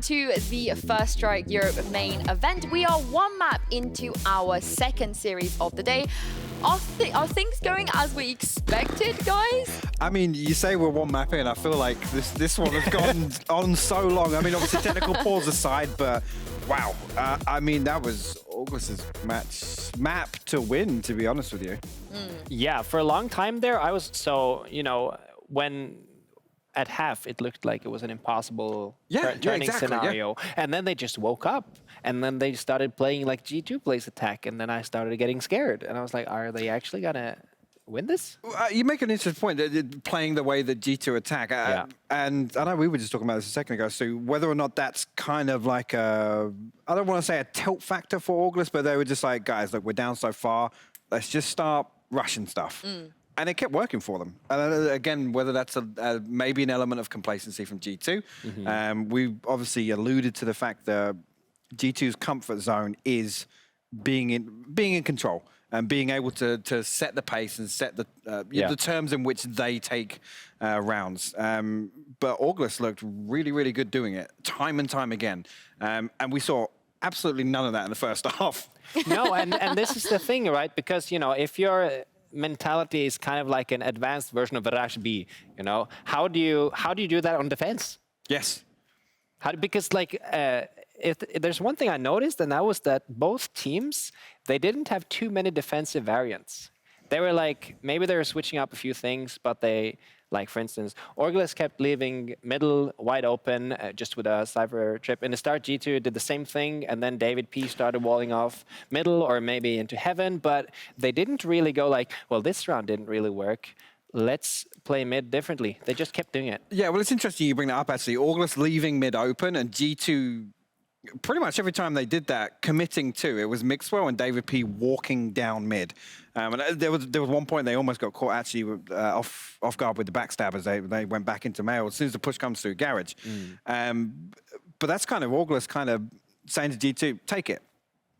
to the First Strike Europe main event. We are one map into our second series of the day. Are things going as we expected, guys? I mean, you say we're one map in. I feel like this one has gone on so long. I mean, obviously technical pause aside, but wow. I mean, that was Orgless's map to win, to be honest with you. Yeah, for a long time there, I was so, when at half it looked like it was an impossible turning scenario. And then they just woke up. And then they started playing like G2 plays attack. And then I started getting scared. And I was like, are they actually going to win this? You make an interesting point, playing the way that G2 attack. And I know we were just talking about this a second ago, so whether or not that's kind of like I don't want to say a tilt factor for Orgless, but they were just like, guys, look, we're down so far. Let's just start rushing stuff. And it kept working for them. And again, whether that's maybe an element of complacency from G2. We obviously alluded to the fact that G2's comfort zone is being in control and being able to set the pace and set the terms in which they take rounds. But Orgless looked really, really good doing it, time and time again. And we saw absolutely none of that in the first half. No, and this is the thing, right? Because, if your mentality is kind of like an advanced version of Rush B, how do you do that on defense? Yes. Because if there's one thing I noticed, and that was that both teams, they didn't have too many defensive variants. They were like, maybe they were switching up a few things, but they, like for instance, Orgless kept leaving middle wide open just with a Cypher trip. In the start, G2 did the same thing, and then David P started walling off middle or maybe into heaven, but they didn't really go like, well, this round didn't really work. Let's play mid differently. They just kept doing it. Yeah, well, it's interesting you bring that up, actually. Orgless leaving mid open and G2, pretty much every time they did that, committing to. It was Mixwell and David P walking down mid. And there was one point they almost got caught actually off guard with the backstab as they went back into mail as soon as the push comes through Garage. But that's kind of Orgless kind of saying to G2, take it.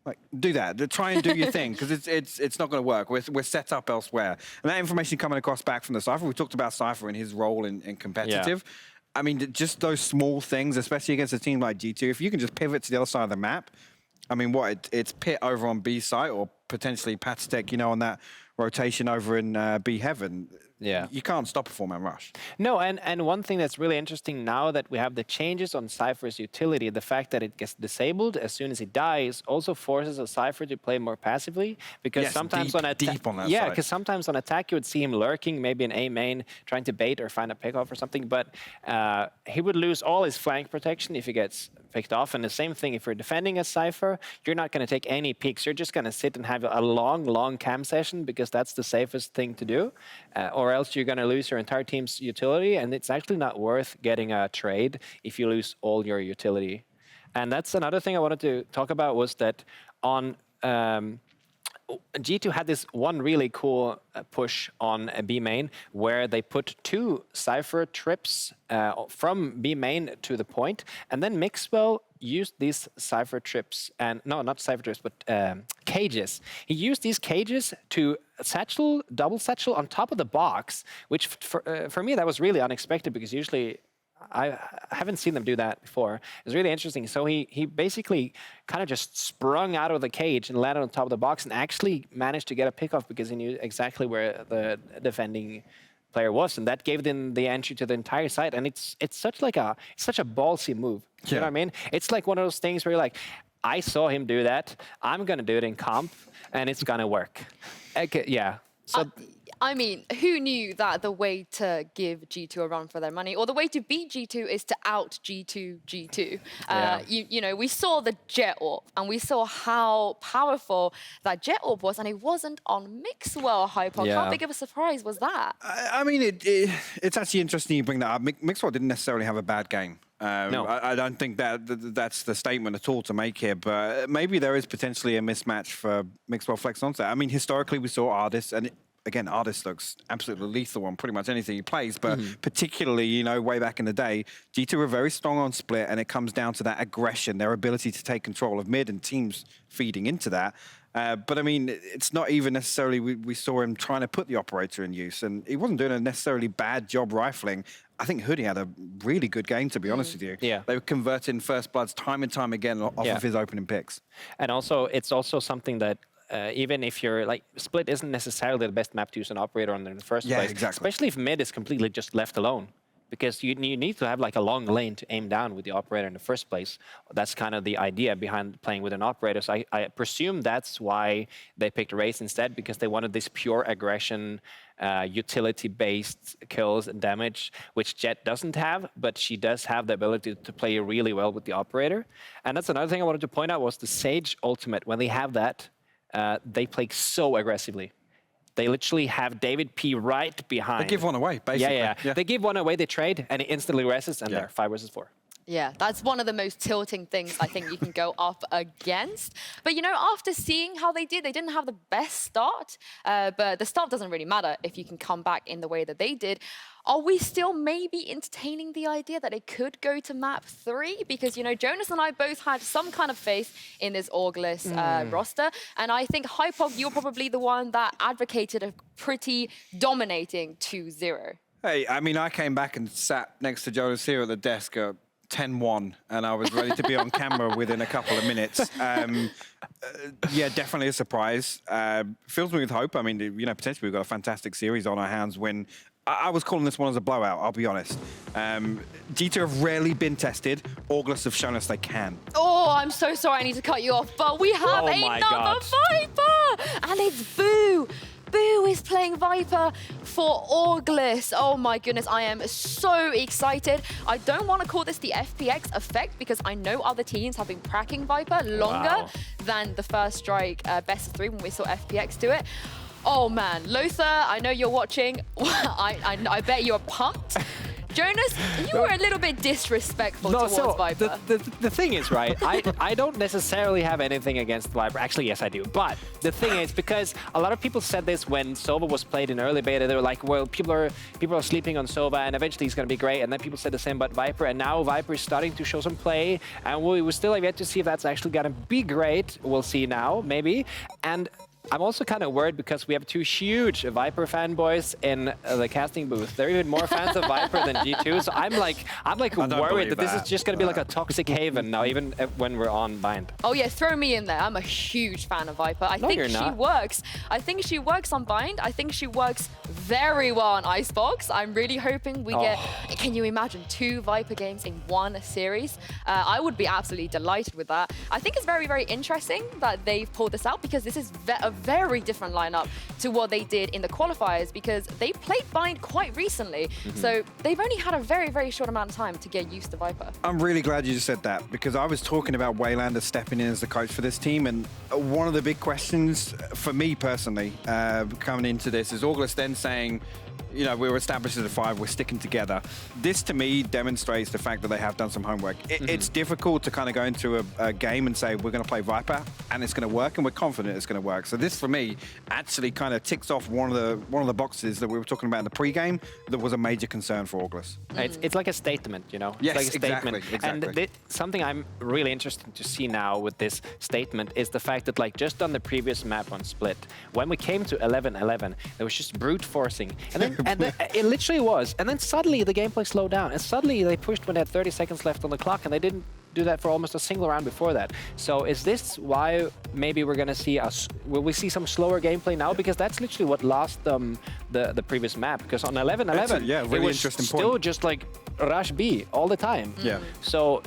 Like, do that. Try and do your thing, because it's not going to work. We're set up elsewhere. And that information coming across back from the Cypher, we talked about Cypher and his role in competitive. I mean, just those small things, especially against a team like G2, if you can just pivot to the other side of the map, I mean, it's Pit over on B site or potentially Patstek, on that rotation over in B Heaven. Yeah. You can't stop a four-man rush. No, and one thing that's really interesting now that we have the changes on Cypher's utility, the fact that it gets disabled as soon as he dies also forces a Cypher to play more passively, because sometimes deep on that yeah, side. because sometimes on attack you would see him lurking, maybe in A main, trying to bait or find a pickoff or something, but he would lose all his flank protection if he gets picked off. And the same thing, if you're defending a Cypher, you're not going to take any peeks. You're just going to sit and have a long cam session, because that's the safest thing to do, or else you're going to lose your entire team's utility, and it's actually not worth getting a trade if you lose all your utility. And that's another thing I wanted to talk about, was that on G2 had this one really cool push on B main where they put 2 Cypher trips from B main to the point, and then Mixwell used these Cypher trips, and no, not Cypher trips, but cages. He used these cages to double satchel on top of the box, which for me that was really unexpected, because usually I haven't seen them do that before. It was really interesting. So he basically kind of just sprung out of the cage and landed on top of the box and actually managed to get a pickoff because he knew exactly where the defending player was, and that gave them the entry to the entire site. And it's such a ballsy move. You know what I mean? It's like one of those things where you're like, I saw him do that. I'm gonna do it in comp, and it's gonna work. Okay, yeah. So. I mean, who knew that the way to give G2 a run for their money, or the way to beat G2, is to out G2. We saw the Jet Orb, and we saw how powerful that Jet Orb was, and it wasn't on Mixwell, Hyper. How big of a surprise was that? I mean, it's actually interesting you bring that up. Mixwell didn't necessarily have a bad game. No. I don't think that's the statement at all to make here, but maybe there is potentially a mismatch for Mixwell Flex onset. I mean, historically we saw Ardis, and again, Ardis looks absolutely lethal on pretty much anything he plays, but particularly, way back in the day, G2 were very strong on split, and it comes down to that aggression, their ability to take control of mid, and teams feeding into that. But I mean, it's not even necessarily we saw him trying to put the operator in use, and he wasn't doing a necessarily bad job rifling. I think Hoodie had a really good game, to be honest with you. Yeah. They were converting first bloods time and time again off of his opening picks. And also, it's also something that even if you're like, Split isn't necessarily the best map to use an operator on in the first place. Exactly. Especially if mid is completely just left alone. Because you need to have like a long lane to aim down with the operator in the first place. That's kind of the idea behind playing with an operator. So I presume that's why they picked Raze instead, because they wanted this pure aggression, utility-based kills and damage, which Jet doesn't have, but she does have the ability to play really well with the operator. And that's another thing I wanted to point out was the Sage ultimate. When they have that, they play so aggressively. They literally have David P right behind. They give one away, basically. Yeah. They give one away, they trade, and it instantly rests, and they're 5 versus 4. Yeah, that's one of the most tilting things I think you can go up against. But, you know, after seeing how they didn't have the best start, but the start doesn't really matter if you can come back in the way that they did. Are we still maybe entertaining the idea that it could go to map 3? Because, you know, Jonas and I both had some kind of faith in this Orgless roster. And I think Hypog, you're probably the one that advocated a pretty dominating 2-0. Hey, I mean, I came back and sat next to Jonas here at the desk at 10-1, and I was ready to be on camera within a couple of minutes. Yeah, definitely a surprise. Fills me with hope. I mean, you know, potentially we've got a fantastic series on our hands when I was calling this one as a blowout, I'll be honest. G2 have rarely been tested. Orgless have shown us they can. Oh, I'm so sorry I need to cut you off, but we have another Viper! And it's Boo! Boo is playing Viper for Orgless. Oh my goodness, I am so excited. I don't want to call this the FPX effect because I know other teams have been cracking Viper longer than the first strike best of 3 when we saw FPX do it. Oh man, Lothar, I know you're watching. I bet you're pumped. Jonas, you were a little bit disrespectful towards Viper. The thing is, right, I don't necessarily have anything against Viper. Actually, yes, I do. But the thing is, because a lot of people said this when Sova was played in early beta, they were like, well, people are sleeping on Sova, and eventually he's going to be great. And then people said the same about Viper, and now Viper is starting to show some play, and we still have yet to see if that's actually going to be great. We'll see now, maybe. And I'm also kind of worried because we have 2 huge Viper fanboys in the casting booth. They're even more fans of Viper than G2, so I'm like worried that this is just going to be like a toxic haven now, even when we're on Bind. Oh yeah, throw me in there. I'm a huge fan of Viper. I think she works. I think she works on Bind. I think she works very well on Icebox. I'm really hoping we get, can you imagine 2 Viper games in 1 series? I would be absolutely delighted with that. I think it's very, very interesting that they've pulled this out because this is a very different lineup to what they did in the qualifiers because they played Bind quite recently. So they've only had a very, very short amount of time to get used to Viper. I'm really glad you just said that because I was talking about Waylander stepping in as the coach for this team, and one of the big questions for me personally coming into this is Orgless then saying, you know, we were established as a 5, we're sticking together. This, to me, demonstrates the fact that they have done some homework. It's difficult to kind of go into a game and say, we're going to play Viper, and it's going to work, and we're confident it's going to work. So this, for me, actually kind of ticks off one of the boxes that we were talking about in the pre-game that was a major concern for Orgless. It's like a statement, you know? Yes, it's like a statement. exactly. And something I'm really interested to see now with this statement is the fact that, like, just on the previous map on Split, when we came to 11-11, there was just brute forcing. And then it literally was. And then suddenly the gameplay slowed down. And suddenly they pushed when they had 30 seconds left on the clock, and they didn't do that for almost a single round before that. So is this why maybe we're going to see will we see some slower gameplay now? Because that's literally what lost the previous map. Because on 11-11, really it was still just like rush B all the time. Yeah. So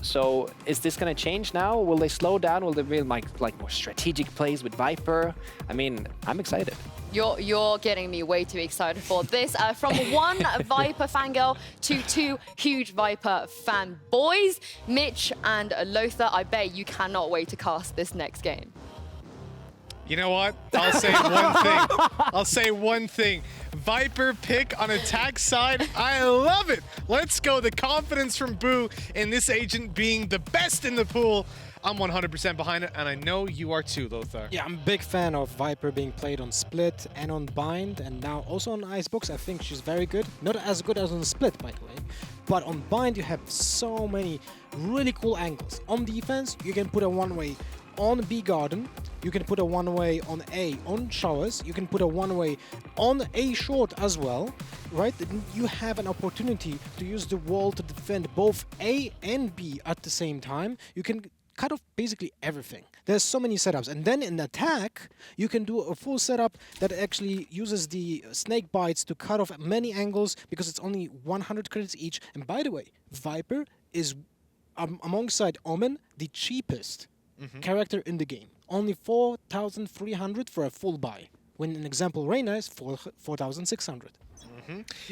is this going to change now? Will they slow down? Will they be like more strategic plays with Viper? I mean, I'm excited. You're getting me way too excited for this. From 1 Viper fangirl to 2 huge Viper fanboys, Mitch and Lothar, I bet you cannot wait to cast this next game. You know what? I'll say one thing. I'll say one thing. Viper pick on attack side. I love it. Let's go. The confidence from Boo in this agent being the best in the pool. I'm 100% behind it, and I know you are too, Lothar. Yeah, I'm a big fan of Viper being played on Split and on Bind, and now also on Icebox. I think she's very good. Not as good as on Split, by the way. But on Bind, you have so many really cool angles. On defense, you can put a one-way on B Garden, you can put a one-way on A on showers, you can put a one-way on A short as well, right? Then you have an opportunity to use the wall to defend both A and B at the same time. You can cut off basically everything. There's so many setups. And then in attack, you can do a full setup that actually uses the snake bites to cut off many angles because it's only 100 credits each. And by the way, Viper is, alongside Omen, the cheapest character in the game. Only 4,300 for a full buy. When an example Reyna is 4,600.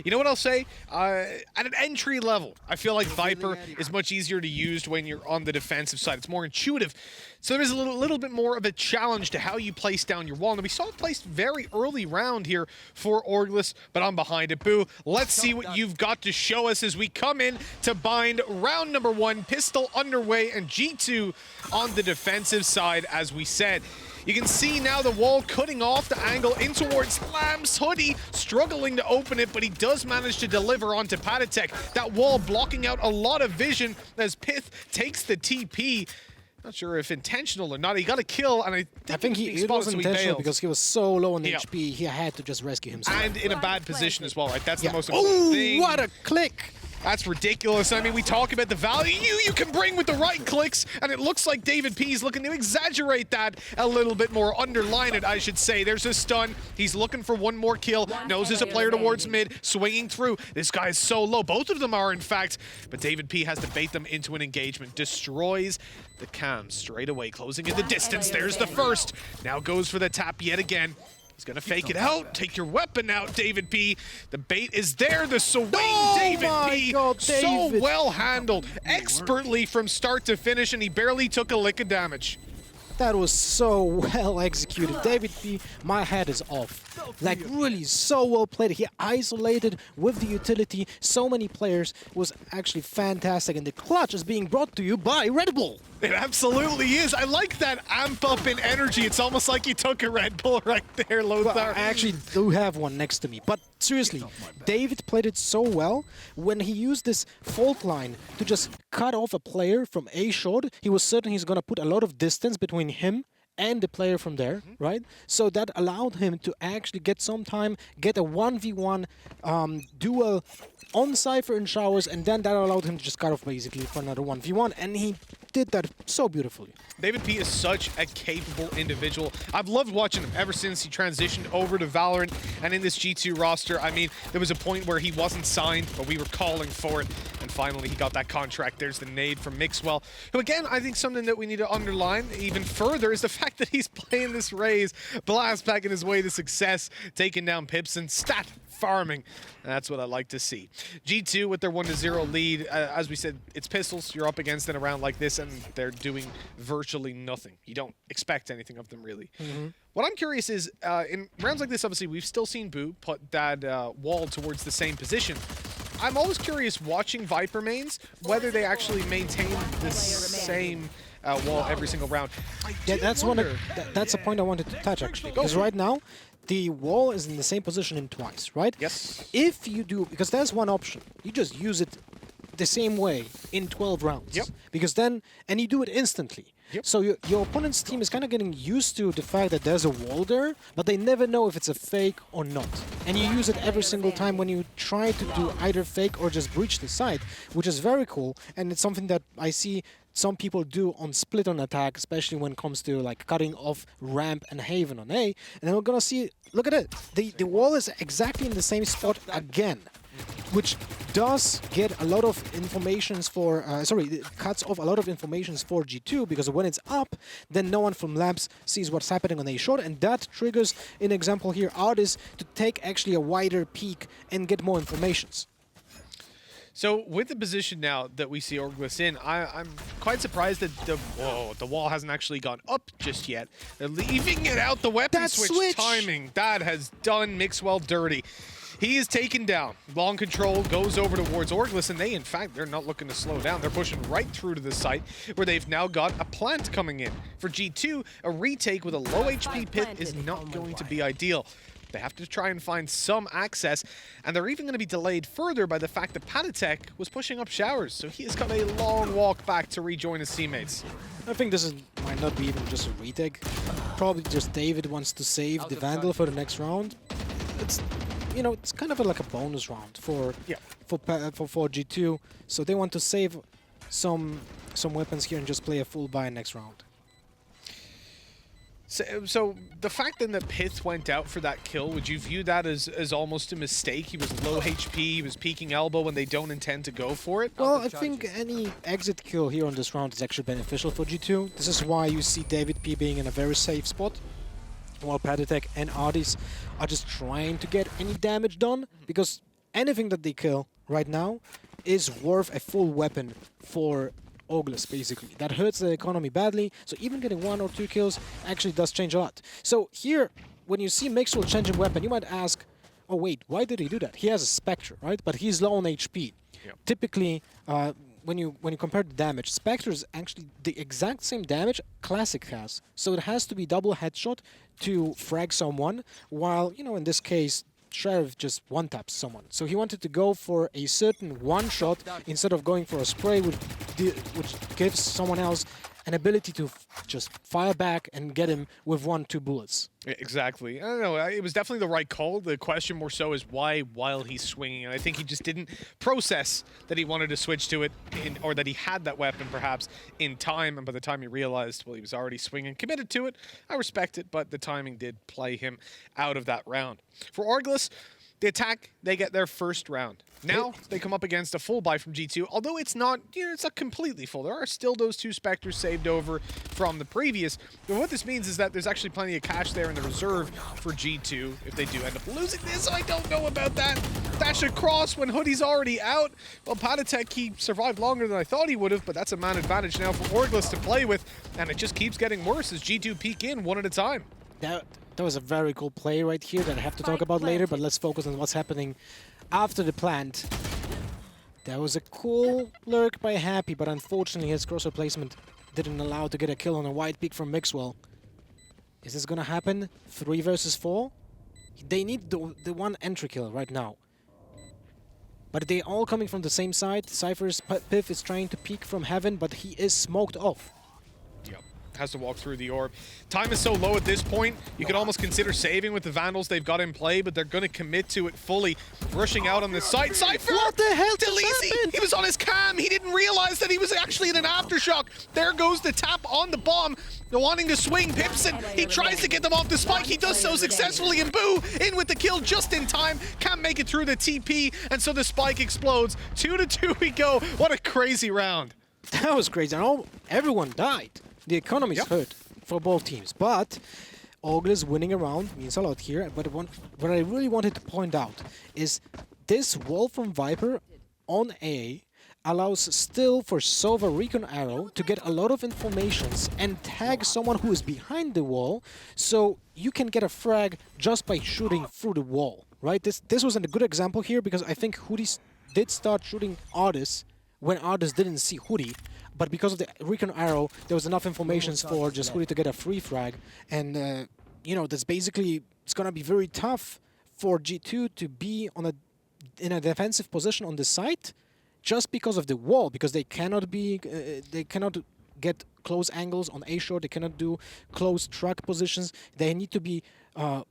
You know what I'll say? At an entry level, I feel like Viper is much easier to use when you're on the defensive side. It's more intuitive. So there is a little bit more of a challenge to how you place down your wall. And we saw it placed very early round here for Orgless, but I'm behind it. Boo, let's see what you've got to show us as we come in to bind round number 1, pistol underway, and G2 on the defensive side, as we said. You can see now the wall cutting off the angle in towards Lamb's hoodie, struggling to open it, but he does manage to deliver onto Patatek. That wall blocking out a lot of vision as Pith takes the TP. Not sure if intentional or not. He got a kill, and I think it was intentional because he was so low on HP, he had to just rescue himself. And in a bad position as well, right? That's the most important thing. Oh, what a click! That's ridiculous. I mean, we talk about the value you can bring with the right clicks, and it looks like David P is looking to exaggerate that a little bit more, underline it, I should say. There's a stun. He's looking for one more kill. Knows there's a player towards mid, swinging through. This guy is so low. Both of them are, in fact, but David P has to bait them into an engagement. Destroys the cam straight away, closing in the distance. There's the first. Now goes for the tap yet again. He's gonna fake it out. Take your weapon out, David P. The bait is there. The swing, David P. God, so David. well handled, expertly from start to finish, and he barely took a lick of damage. That was so well executed. David P, my head is off. Like, really so well played. He isolated with the utility so many players. It was actually fantastic. And the clutch is being brought to you by Red Bull. It absolutely is. I like that amp up in energy. It's almost like you took a Red Bull right there, Lothar. Well, I actually do have one next to me. But seriously, David played it so well. When he used this fault line to just cut off a player from A short, he was certain he's going to put a lot of distance between him and the player from there, right? So that allowed him to actually get some time, get a 1v1 duel on Cypher and Showers, and then that allowed him to just cut off basically for another 1v1, and he did that so beautifully. David P is such a capable individual. I've loved watching him ever since he transitioned over to Valorant and in this G2 roster. I mean, there was a point where he wasn't signed, but we were calling for it, and finally he got that contract. There's the nade from Mixwell, who again, I think something that we need to underline even further is the fact that he's playing this Raze, blast packing his way to success, taking down Pips and stat farming. And that's what I like to see. G2 with their 1-0 lead. As we said, it's pistols you're up against in a round like this, and they're doing virtually nothing. You don't expect anything of them, really. What I'm curious is, in rounds like this, obviously, we've still seen Boo put that wall towards the same position. I'm always curious, watching Viper mains, whether they actually maintain the same wall every single round. Yeah, that's a point I wanted to touch, actually. Because right now, the wall is in the same position in twice, right? Yes. If you do, because there's one option, you just use it the same way in 12 rounds. Yep. Because then, and you do it instantly. Yep. So your opponent's team is kind of getting used to the fact that there's a wall there, but they never know if it's a fake or not. And you use it every single time when you try to do either fake or just breach the site, which is very cool. And it's something that I see some people do on split on attack, especially when it comes to like cutting off ramp and Haven on A. And then we're gonna see, look at it, the wall is exactly in the same spot again, which does get a lot of informations for, it cuts off a lot of informations for G2, because when it's up, then no one from Labs sees what's happening on A short, and that triggers, in example here, Artis to take actually a wider peek and get more informations. So with the position now that we see Orgless in, I'm quite surprised that the wall hasn't actually gone up just yet. They're leaving it out. The weapon switch timing, that has done Mixwell dirty. He is taken down. Long control goes over towards Orgless, and in fact, they're not looking to slow down. They're pushing right through to the site where they've now got a plant coming in. For G2, a retake with a low HP pit is not going to be ideal. They have to try and find some access, and they're even going to be delayed further by the fact that Patatek was pushing up Showers, so he has got a long walk back to rejoin his teammates. I think this might not be even just a retake. Probably just David wants to save the Vandal for the next round. It's, you know, it's kind of like a bonus round for G2. So they want to save some weapons here and just play a full buy next round. So the fact then that Pith went out for that kill, would you view that as almost a mistake? He was low HP, he was peeking elbow when they don't intend to go for it? Well, I think any exit kill here on this round is actually beneficial for G2. This is why you see David P being in a very safe spot, while Patatek and Ardis are just trying to get any damage done, because anything that they kill right now is worth a full weapon for Orgless, basically. That hurts the economy badly, so even getting 1 or 2 kills actually does change a lot. So here, when you see Mixwell changing weapon, you might ask, oh wait, why did he do that? He has a Spectre, right? But he's low on HP. Yep. Typically, when you compare the damage, Spectre is actually the exact same damage Classic has. So it has to be double headshot to frag someone, while, you know, in this case, Sheriff just one-taps someone. So he wanted to go for a certain one-shot instead of going for a spray, which gives someone else an ability to just fire back and get him with 1-2 bullets. Exactly. I don't know. It was definitely the right call. The question more so is why while he's swinging. And I think he just didn't process that he wanted to switch to it, or that he had that weapon perhaps in time. And by the time he realized, well, he was already swinging, committed to it. I respect it, but the timing did play him out of that round. For Orgless, the attack, they get their first round. Now they come up against a full buy from G2, although it's not, you know, it's not completely full. There are still those 2 Spectres saved over from the previous. But what this means is that there's actually plenty of cash there in the reserve for G2 if they do end up losing this. I don't know about that. Dash across when Hoodie's already out. Well, Patatek, he survived longer than I thought he would have, but that's a man advantage now for Orgless to play with, and it just keeps getting worse as G2 peek in one at a time. That was a very cool play right here that I have to talk about later, but let's focus on what's happening after the plant. That was a cool lurk by Happy, but unfortunately his crosshair placement didn't allow to get a kill on a wide peak from Mixwell. Is this gonna happen? 3 versus 4? They need the one entry kill right now. But they're all coming from the same side. Cypher's Piff is trying to peek from heaven, but he is smoked off. Has to walk through the orb. Time is so low at this point, you could almost consider saving with the Vandals they've got in play, but they're going to commit to it fully. Rushing out on the site. Cypher! What the hell just Delisi! happened? He was on his cam. He didn't realize that he was actually in an aftershock. There goes the tap on the bomb. They're wanting to swing Pipson. He tries to get them off the spike. He does so successfully, and Boo in with the kill just in time. Can't make it through the TP, and so the spike explodes. 2-2 we go. What a crazy round. That was crazy. And everyone died. The economy's hurt for both teams, but Orgless winning a round means a lot here. But what I really wanted to point out is this wall from Viper on A allows still for Sova Recon Arrow to get a lot of informations and tag someone who is behind the wall, so you can get a frag just by shooting through the wall, right? This was a good example here because I think Hoodie did start shooting Ardis when Ardis didn't see Hoodie. But because of the Recon Arrow, there was enough information for just Hoodie to get a free frag. And, you know, that's basically, it's going to be very tough for G2 to be in a defensive position on the site just because of the wall, because they cannot get close angles on A short, they cannot do close track positions. They need to be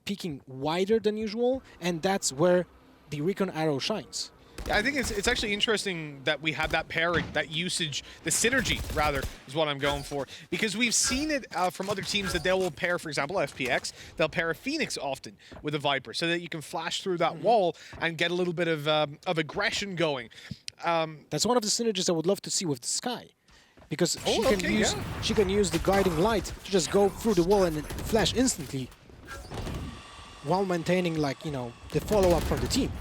peeking wider than usual, and that's where the Recon Arrow shines. I think it's actually interesting that we have that pairing, that usage, the synergy, rather, is what I'm going for. Because we've seen it from other teams that they will pair, for example, FPX, they'll pair a Phoenix often with a Viper so that you can flash through that wall and get a little bit of aggression going. That's one of the synergies I would love to see with the Sky. Because she can use the guiding light to just go through the wall and flash instantly while maintaining, like, you know, the follow-up from the team.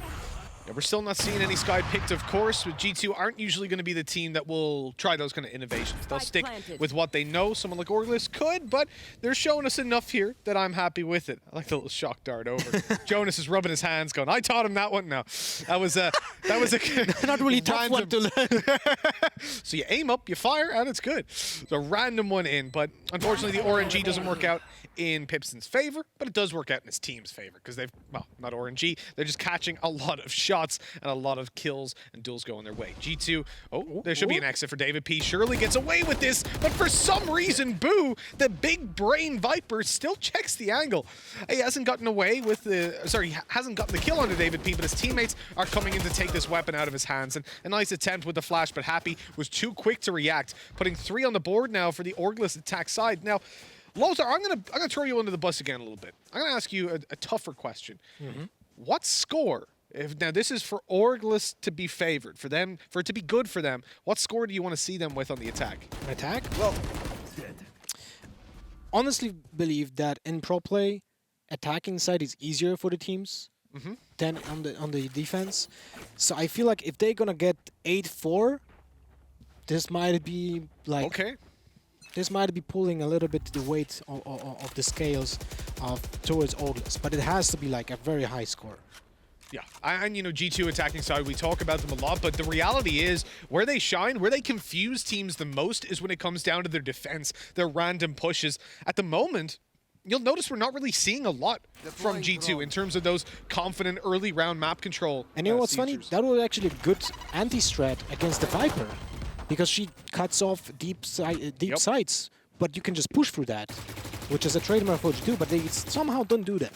Yeah, we're still not seeing any Sky picked, of course. With G2 aren't usually going to be the team that will try those kind of innovations. They'll stick with what they know. Someone like Orgless could, but they're showing us enough here that I'm happy with it. I like the little shock dart over. Jonas is rubbing his hands, going, "I taught him that one." No, that was a not really tough one to learn. So you aim up, you fire, and it's good. It's a random one in, but unfortunately the RNG doesn't work out in Pipson's favor, but it does work out in his team's favor because they've, well, not RNG, they're just catching a lot of shots. shots and a lot of kills and duels going their way. G2, there should be an exit for David P. Surely gets away with this, but for some reason, Boo, the big brain Viper, still checks the angle. He hasn't gotten away with he hasn't gotten the kill onto David P, but his teammates are coming in to take this weapon out of his hands. And a nice attempt with the flash, but Happy was too quick to react, putting 3 on the board now for the Orgless attack side. Now, Lothar, I'm gonna throw you under the bus again a little bit. I'm gonna ask you a tougher question. What score? Now this is for Orgless to be favored, for it to be good for them. What score do you want to see them with on the attack? Attack? Well, honestly believe that in pro play, attacking side is easier for the teams than on the defense. So I feel like if they're gonna get 8-4, this might be like this might be pulling a little bit the weight of the scales towards Orgless, but it has to be like a very high score. Yeah, and you know, G2 attacking side, we talk about them a lot, but the reality is where they shine, where they confuse teams the most is when it comes down to their defense, their random pushes. At the moment, you'll notice we're not really seeing a lot from G2 in terms of those confident early round map control. And you know what's funny? That was actually a good anti-strat against the Viper, because she cuts off deep sides, but you can just push through that, which is a trademark for G2, but they somehow don't do that.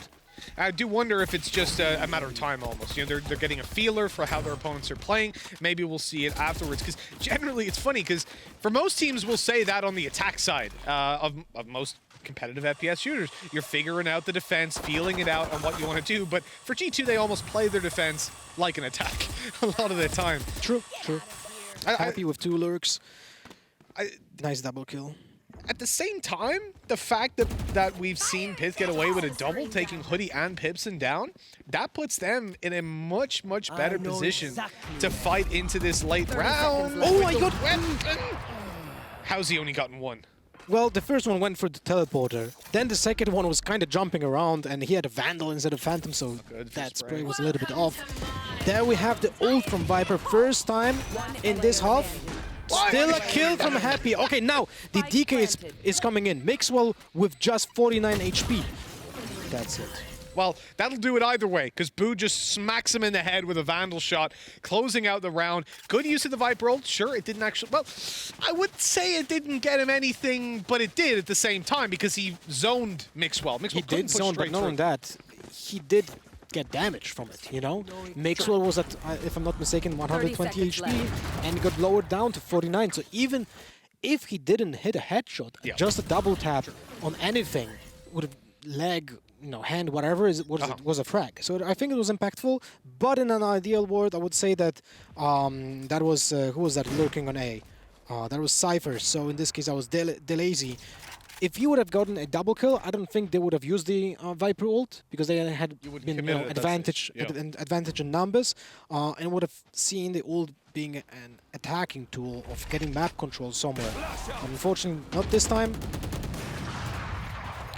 I do wonder if it's just a matter of time almost. You know, they're getting a feeler for how their opponents are playing. Maybe we'll see it afterwards, because generally it's funny, because for most teams we'll say that on the attack side of most competitive FPS shooters. You're figuring out the defense, feeling it out on what you want to do, but for G2 they almost play their defense like an attack a lot of the time. True. Happy with 2 lurks. Nice double kill. At the same time, the fact that we've seen Pith get away with a double, taking Hoodie and Pipson down, that puts them in a much better position to fight into this late round. Oh my god! How's he only gotten 1? Well, the first one went for the teleporter. Then the second one was kind of jumping around, and he had a Vandal instead of Phantom, so that spray was a little bit off. There we have the ult from Viper, first time in this half. Still a kill from Happy. Okay, now the DK is coming in. Mixwell with just 49 HP. That's it. Well, that'll do it either way, because Boo just smacks him in the head with a Vandal shot, closing out the round. Good use of the Viper ult. Sure, it didn't actually... Well, I would say it didn't get him anything, but it did at the same time, because he zoned Mixwell. He did zone, but not only that, he did get damage from it, you know? Mixwell was at, if I'm not mistaken, 120 HP, and got lowered down to 49. So even if he didn't hit a headshot, just a double tap on anything would have leg, you know, hand, whatever was a frag. So I think it was impactful. But in an ideal world, I would say that that was who was that lurking on A? That was Cypher. So in this case, I was Delazy. If you would have gotten a double kill, I don't think they would have used the Viper ult, because they had been advantage in numbers, and would have seen the ult being an attacking tool of getting map control somewhere. But unfortunately, not this time.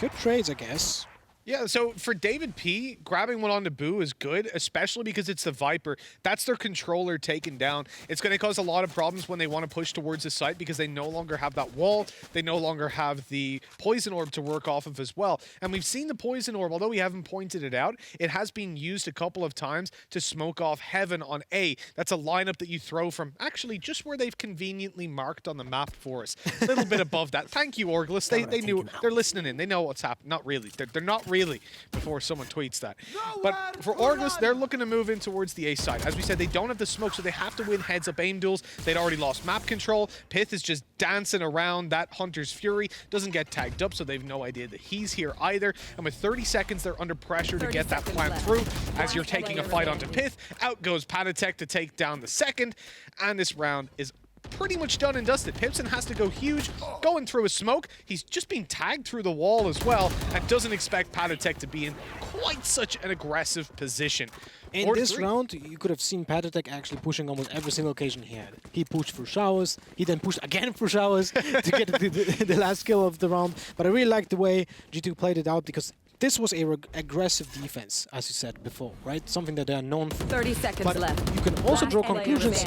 Good trades, I guess. Yeah, so for David P, grabbing one onto Boo is good, especially because it's the Viper. That's their controller taken down. It's going to cause a lot of problems when they want to push towards the site, because they no longer have that wall. They no longer have the Poison Orb to work off of as well. And we've seen the Poison Orb, although we haven't pointed it out, it has been used a couple of times to smoke off Heaven on A. That's a lineup that you throw from actually just where they've conveniently marked on the map for us. A little bit above that. Thank you, Orgless. They knew. They're listening in. They know what's happening. Not really. They're not really, before someone tweets that. But for Orgless, they're looking to move in towards the A side. As we said, they don't have the smoke, so they have to win heads-up aim duels. They'd already lost map control. Pith is just dancing around that Hunter's Fury. Doesn't get tagged up, so they've no idea that he's here either. And with 30 seconds, they're under pressure to get that plant through. As you're taking a fight onto Pith, out goes Panatek to take down the second. And this round is pretty much done and dusted. Pipson has to go huge, going through a smoke. He's just being tagged through the wall as well, and doesn't expect Patatek to be in quite such an aggressive position. In this round, you could have seen Patatek actually pushing almost every single occasion he had. He pushed for showers, he then pushed again for showers to get the last kill of the round. But I really liked the way G2 played it out, because this was a aggressive defense, as you said before, right? Something that they are known for. 30 seconds but left. you can also draw conclusions.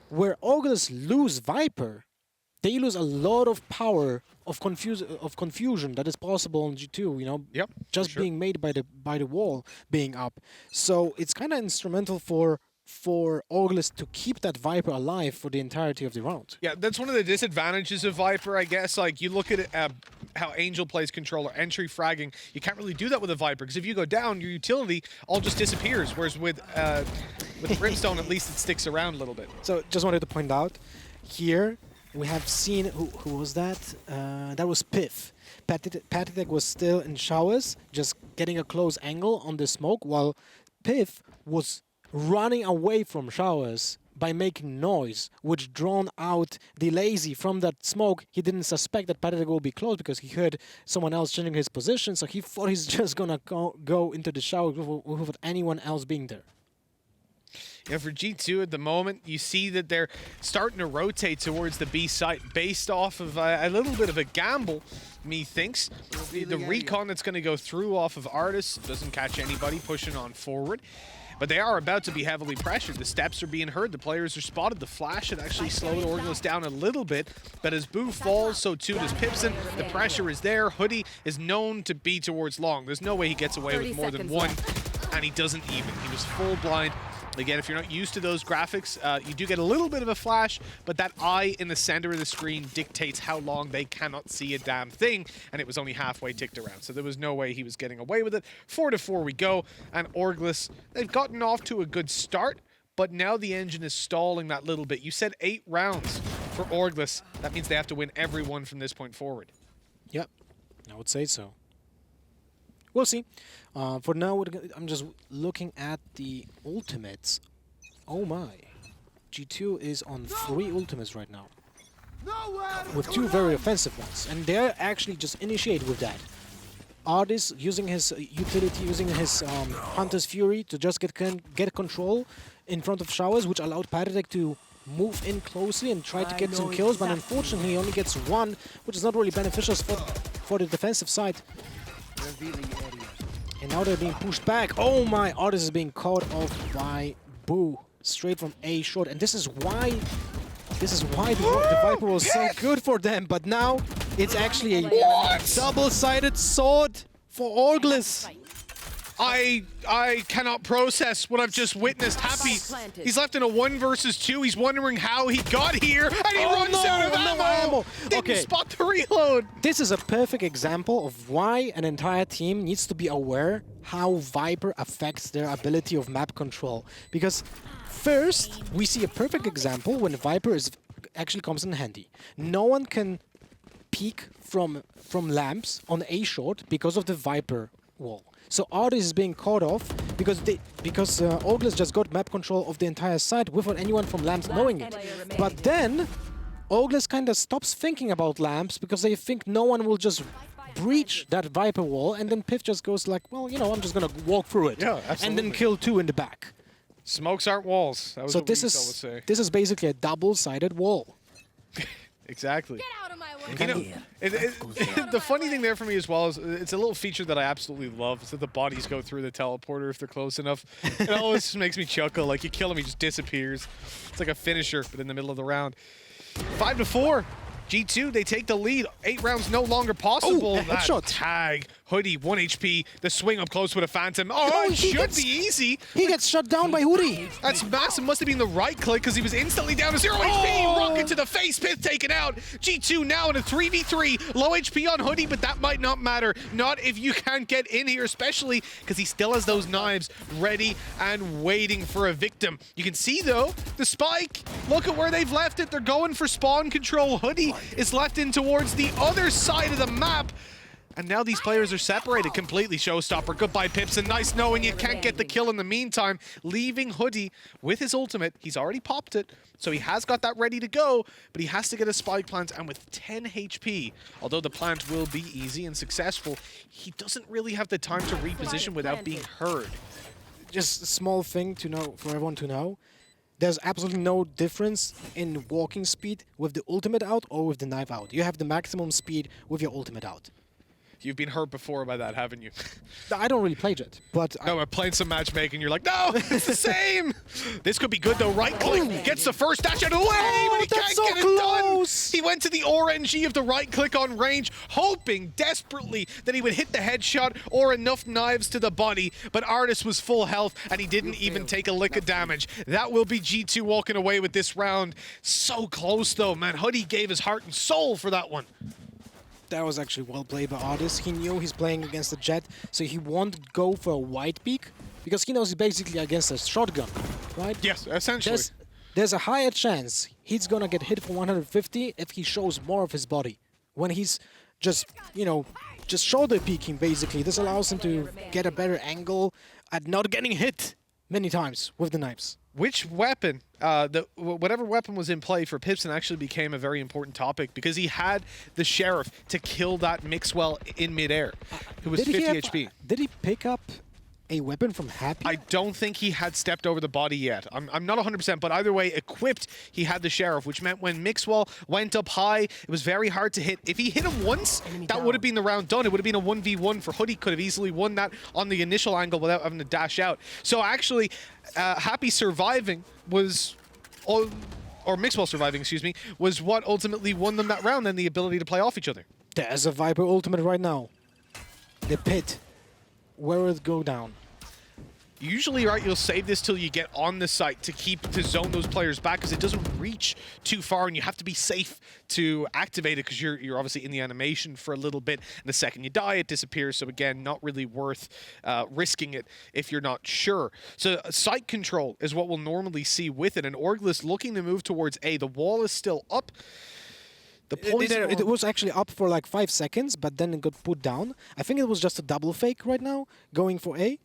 Where Orgless lose Viper, they lose a lot of power of confusion that is possible on G2, you know, Yep, just for sure. being made by the wall being up. So it's kind of instrumental for Orgless to keep that Viper alive for the entirety of the round. Yeah, that's one of the disadvantages of Viper, I guess. Like, you look at it, how Angel plays controller, entry fragging. You can't really do that with a Viper, because if you go down, your utility all just disappears. Whereas with Brimstone, at least it sticks around a little bit. So just wanted to point out, here we have seen, who was that? That was Piff. Patitek was still in showers, just getting a close angle on the smoke, while Piff was running away from showers by making noise, which drawn out the lazy from that smoke. He didn't suspect that Patitek will be close because he heard someone else changing his position, so he thought he's just gonna go into the shower without anyone else being there. Yeah, for G2 at the moment, you see that they're starting to rotate towards the B site based off of a little bit of a gamble, methinks. The recon that's going to go through off of Artis doesn't catch anybody pushing on forward. But they are about to be heavily pressured. The steps are being heard. The players are spotted. The flash had actually slowed Orgless down a little bit. But as Boo falls, so too does Pipson. The pressure is there. Hoodie is known to be towards long. There's no way he gets away with more than one. And he doesn't even. He was full blind. Again, if you're not used to those graphics, you do get a little bit of a flash, but that eye in the center of the screen dictates how long they cannot see a damn thing, and it was only halfway ticked around, so there was no way he was getting away with it. 4-4 we go, and Orgless, they've gotten off to a good start, but now the engine is stalling that little bit. You said 8 rounds for Orgless. That means they have to win every one from this point forward. Yep, I would say so. We'll see. For now, I'm just looking at the ultimates. Oh my. G2 is on 3 ultimates right now. With 2 very offensive ones. And they're actually just initiated with that. Artis using his utility, using his Hunter's Fury to just get control in front of showers, which allowed Patitek to move in closely and try to get some kills, but unfortunately he only gets 1, which is not really beneficial for the defensive side. And now they're being pushed back. Oh my, Artis is being caught off by Boo straight from A short, and this is why the Viper was so good for them, but now it's actually a double-sided sword for Orgless. I cannot process what I've just witnessed. Happy, he's left in a 1 versus 2. He's wondering how he got here, and he runs out of ammo. Didn't spot the reload. This is a perfect example of why an entire team needs to be aware how Viper affects their ability of map control. Because first, we see a perfect example when Viper actually comes in handy. No one can peek from lamps on A short because of the Viper wall. So Artis is being caught off because Orgless just got map control of the entire site without anyone from lamps knowing it. But then Orgless kind of stops thinking about lamps because they think no one will just breach that Viper wall, and then Piff just goes like, well, you know, I'm just gonna walk through it, and then kill 2 in the back. Smokes aren't walls. That was what Weasel would say. This is basically a double-sided wall. Exactly. Get out of my way. You know, the funny thing there for me as well is it's a little feature that I absolutely love, is that the bodies go through the teleporter if they're close enough. It always just makes me chuckle. Like, you kill him, he just disappears. It's like a finisher, but in the middle of the round. 5-4. G2, they take the lead. 8 rounds no longer possible. That headshot. Tag. Hoodie, 1 HP. The swing up close with a Phantom. Oh, it should be easy. He gets shut down by Hoodie. That's massive. Must have been the right click because he was instantly down to 0 HP. Rocket to the face. Pith taken out. G2 now in a 3v3. Low HP on Hoodie, but that might not matter. Not if you can't get in here, especially because he still has those knives ready and waiting for a victim. You can see, though, the spike. Look at where they've left it. They're going for spawn control. Hoodie is left in towards the other side of the map. And now these players are separated completely. Showstopper. Goodbye, Pipson. Nice knowing you can't get the kill in the meantime. Leaving Hoodie with his ultimate. He's already popped it, so he has got that ready to go, but he has to get a spike plant, and with 10 HP, although the plant will be easy and successful, he doesn't really have the time to reposition without being heard. Just a small thing to know, for everyone to know. There's absolutely no difference in walking speed with the ultimate out or with the knife out. You have the maximum speed with your ultimate out. You've been hurt before by that, haven't you? I don't really play Jet, but No, I'm playing some matchmaking. You're like, no, it's the same. This could be good though. Right click gets the first dash out of the way, but he that's can't so get it close. done. He went to the RNG of the right click on range, hoping desperately that he would hit the headshot or enough knives to the body. But Artis was full health, and he didn't even take a lick of damage. That will be G2 walking away with this round. So close though, man. Hoodie gave his heart and soul for that one. that was actually well played by Artis. He knew he's playing against the Jet, so he won't go for a wide peak because he knows he's basically against a shotgun, right? Yes, essentially. There's a higher chance he's gonna get hit for 150 if he shows more of his body. When he's just, you know, just shoulder peeking basically, this allows him to get a better angle at not getting hit many times with the knives. Which weapon, whatever weapon was in play for Pipson actually became a very important topic because he had the Sheriff to kill that Mixwell in midair, who was 50 HP. Did he pick up a weapon from Happy? I don't think he had stepped over the body yet. I'm not 100%, but either way, equipped, he had the Sheriff, which meant when Mixwell went up high, it was very hard to hit. If he hit him once, that would have been the round done. It would have been a 1v1 for Hoodie. Could have easily won that on the initial angle without having to dash out. So actually, Happy surviving was... or Mixwell surviving, excuse me, was what ultimately won them that round, and the ability to play off each other. There's a Viper ultimate right now. The pit. Where will it go down? Usually, right, you'll save this till you get on the site to zone those players back because it doesn't reach too far and you have to be safe to activate it because you're obviously in the animation for a little bit and the second you die, it disappears. So again, not really worth risking it if you're not sure. So site control is what we'll normally see with it, and Orgless looking to move towards A. The wall is still up. The It was actually up for like 5 seconds, but then it got put down. I think it was just a double fake right now, going for A.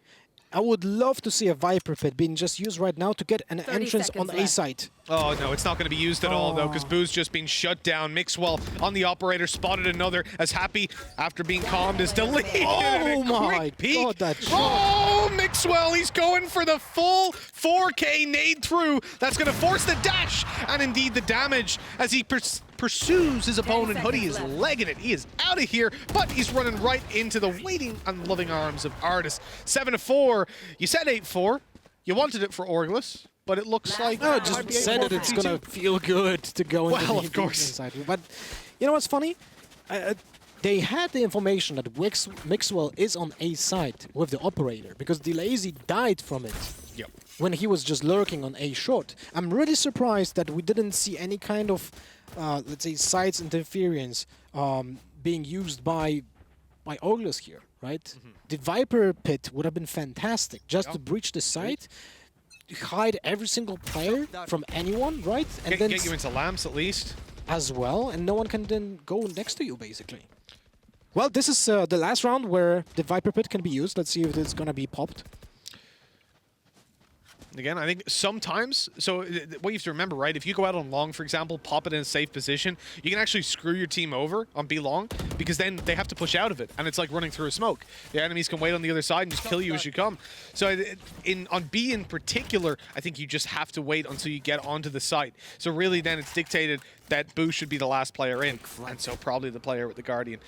I would love to see a Viper pit being just used right now to get an entrance on A site. Oh, no, it's not going to be used at all, though, because Boo's just been shut down. Mixwell on the operator spotted another as Happy, after being calmed, is deleted. Oh my god, that shot. Oh, Mixwell, he's going for the full 4K nade through. That's going to force the dash and indeed the damage as he pursues his opponent. Hoodie is legging it. He is out of here, but he's running right into the waiting and loving arms of Artis. 7-4. You said 8-4. You wanted it for Orgless, but it looks like... No, just said that it's going to feel good to go into well, the of course. side. But you know what's funny? They had the information that Mixwell is on A side with the operator because Delazy died from it. Yep. When he was just lurking on A short. I'm really surprised that we didn't see any kind of, let's say, sides interference being used by Orgless here, right? The Viper pit would have been fantastic just to breach the site, hide every single player from anyone, right? And then Get you into lamps at least. as well, and no one can then go next to you, basically. Well, this is the last round where the Viper pit can be used. Let's see if it's gonna be popped. Again, I think sometimes, so what you have to remember, right, if you go out on long, for example, pop it in a safe position, you can actually screw your team over on B long, because then they have to push out of it, and it's like running through a smoke. The enemies can wait on the other side and just kill you as you come. So on B in particular, I think you just have to wait until you get onto the site. So really then it's dictated that Boo should be the last player in, and so probably the player with the Guardian.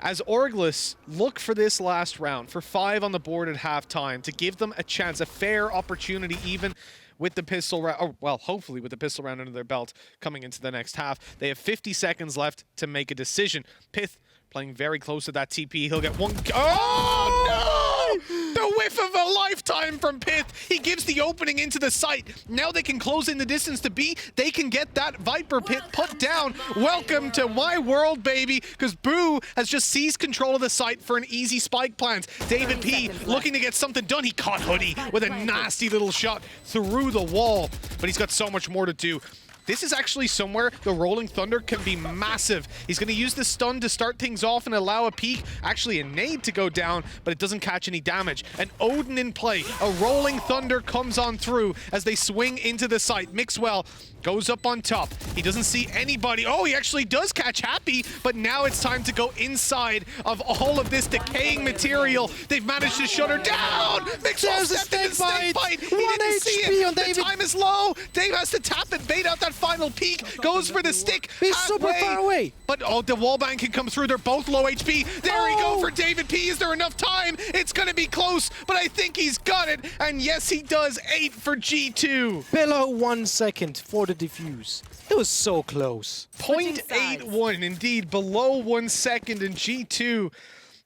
As Orgless look for this last round, for 5 on the board at halftime, to give them a chance, a fair opportunity even with the pistol round, or well, hopefully with the pistol round under their belt coming into the next half. They have 50 seconds left to make a decision. Pith playing very close to that TP. He'll get one. Oh, no! The whiff of a lifetime from Pith. He gives the opening into the site. Now they can close in the distance to B. They can get that Viper pit put down. Welcome to my world, baby, because Boo has just seized control of the site for an easy spike plant. David P looking to get something done. He caught Hoodie with a nasty little shot through the wall, but he's got so much more to do. This is actually somewhere the Rolling Thunder can be massive. He's going to use the stun to start things off and allow a peek, actually a nade to go down, but it doesn't catch any damage. An Odin in play. A Rolling Thunder comes on through as they swing into the site. Mixwell goes up on top. He doesn't see anybody. Oh, he actually does catch Happy, but now it's time to go inside of all of this decaying material. They've managed to shut her down. Mixwell stepped in and fight. He One didn't see HP it. on David. The time is low. Dave has to tap and bait out that final peek. Goes for the stick. He's super far away. But oh, the wallbang can come through. They're both low HP. There we go for David P. Is there enough time? It's going to be close, but I think he's got it. And yes, he does. 8 for G2. Below 1 second for the defuse. It was so close. Switching sides. 0.81, indeed, below 1 second in G2.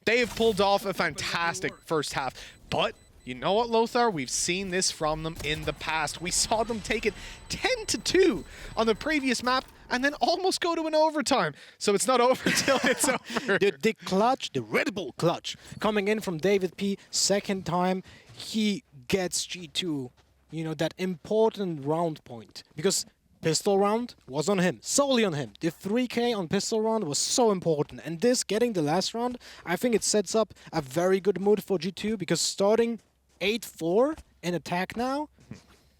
They have pulled off a fantastic first half. But you know what, Lothar? We've seen this from them in the past. We saw them take it 10-2 on the previous map and then almost go to an overtime. So it's not over till it's over. The clutch, the Red Bull clutch, coming in from David P. Second time, he gets G2, you know, that important round point. Because pistol round was on him, solely on him. The 3K on pistol round was so important. And this, getting the last round, I think it sets up a very good mood for G2 because starting 8-4 in attack now,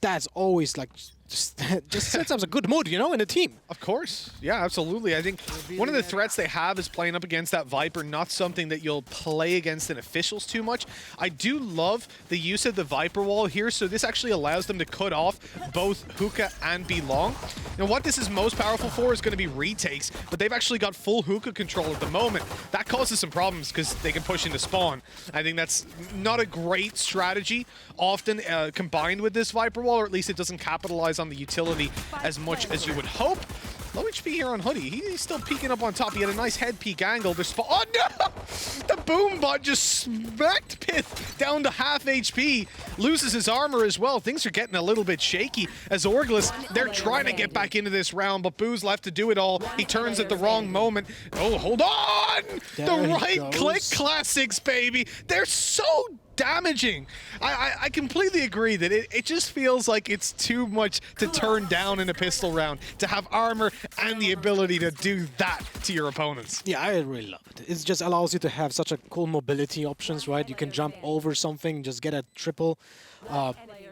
that's always like just sets up a good mood, you know, in a team. Of course. Yeah, absolutely. I think one of the threats they have is playing up against that Viper, not something that you'll play against in officials too much. I do love the use of the Viper wall here, so this actually allows them to cut off both hookah and B long. Now, what this is most powerful for is going to be retakes, but they've actually got full hookah control at the moment. That causes some problems because they can push into spawn. I think that's not a great strategy, often combined with this Viper wall, or at least it doesn't capitalize on the utility as much as you would hope. Low HP here on Hoodie. He's still peeking up on top. He had a nice head peek angle. Oh no! The boom bot just smacked Pith down to half HP. Loses his armor as well. Things are getting a little bit shaky as Orgless, they're trying to get back into this round, but Boo's left to do it all. He turns at the wrong moment. Oh, hold on! The right click classics, baby. They're so damaging. I completely agree that it just feels like it's too much to turn down in a pistol round, to have armor and the ability to do that to your opponents. Yeah, I really love it. It just allows you to have such a cool mobility options, right? You can jump over something, just get a triple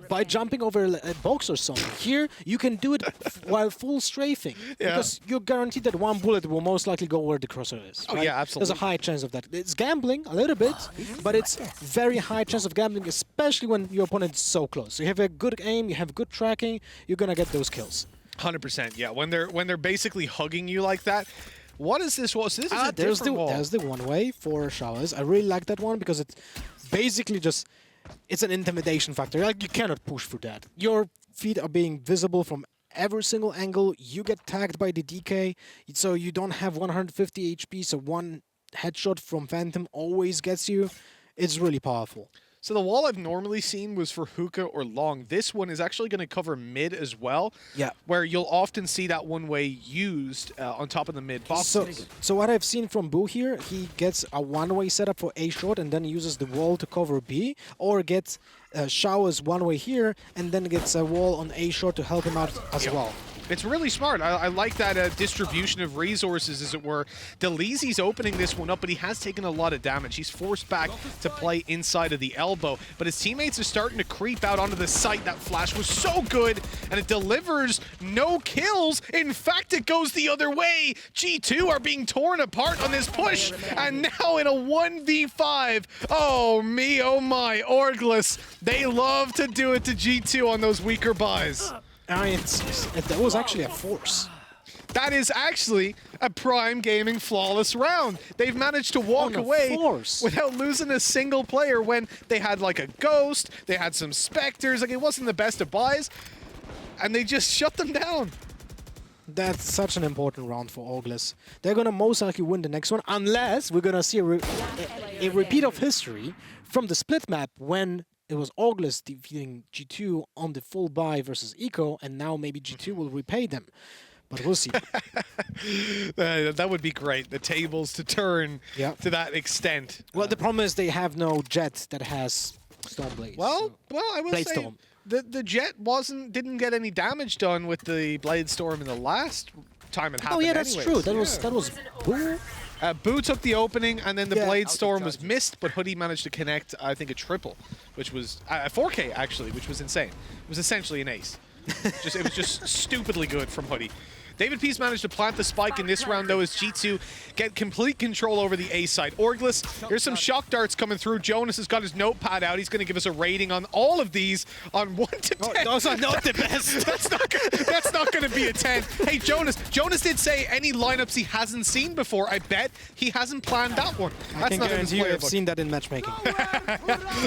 by jumping over a box or something. Here, you can do it while full strafing, because you're guaranteed that one bullet will most likely go where the crosshair is. Oh right? yeah, absolutely. There's a high chance of that. It's gambling a little bit, but it's very high chance of gambling, especially when your opponent is so close. So you have a good aim, you have good tracking, you're gonna get those kills. 100%. Yeah, when they're basically hugging you like that. What is this wall? So this is a different wall. There's the one way for showers. I really like that one because it's basically just, it's an intimidation factor. Like, you cannot push through that. Your feet are being visible from every single angle. You get tagged by the DK, so you don't have 150 HP, so one headshot from Phantom always gets you. It's really powerful. So the wall I've normally seen was for hookah or long. This one is actually going to cover mid as well. Yeah. Where you'll often see that one way used on top of the mid boxes. So what I've seen from Boo here, he gets a one-way setup for A short and then uses the wall to cover B, or gets showers one way here and then gets a wall on A short to help him out as well. It's really smart. I like that distribution of resources, as it were. Deleezy's opening this one up, but he has taken a lot of damage. He's forced back to play inside of the elbow, but his teammates are starting to creep out onto the site. That flash was so good, and it delivers no kills. In fact, it goes the other way. G2 are being torn apart on this push, and now in a 1v5. Oh me, oh my, Orgless. They love to do it to G2 on those weaker buys. That was actually a force. That is actually a Prime Gaming flawless round. They've managed to walk away without losing a single player when they had like a Ghost, they had some Spectres, like it wasn't the best of buys, and they just shut them down. That's such an important round for Orgless. They're gonna most likely win the next one, unless we're gonna see a repeat of history from the split map when it was Orgless defeating G2 on the full buy versus Eco, and now maybe G2 will repay them. But we'll see. That would be great. The tables to turn to that extent. Well, the problem is they have no jet that has Stormblade. Well, I will say the jet didn't get any damage done with the Blade Storm in the last time it happened. Oh yeah, that's true. That was Boo. Boo took the opening, and then the Blade Storm was missed, but Hoodie managed to connect, I think, a triple, which was a 4K, actually, which was insane. It was essentially an ace. It was just stupidly good from Hoodie. David P's managed to plant the spike in this round, though, as G2 get complete control over the A side. Orgless, here's some shock darts coming through. Jonas has got his notepad out. He's going to give us a rating on all of these on 1 to 10. Those are not the best. That's not going to be a 10. Hey, Jonas did say any lineups he hasn't seen before. I bet he hasn't planned that one. I can guarantee you I've seen that in matchmaking.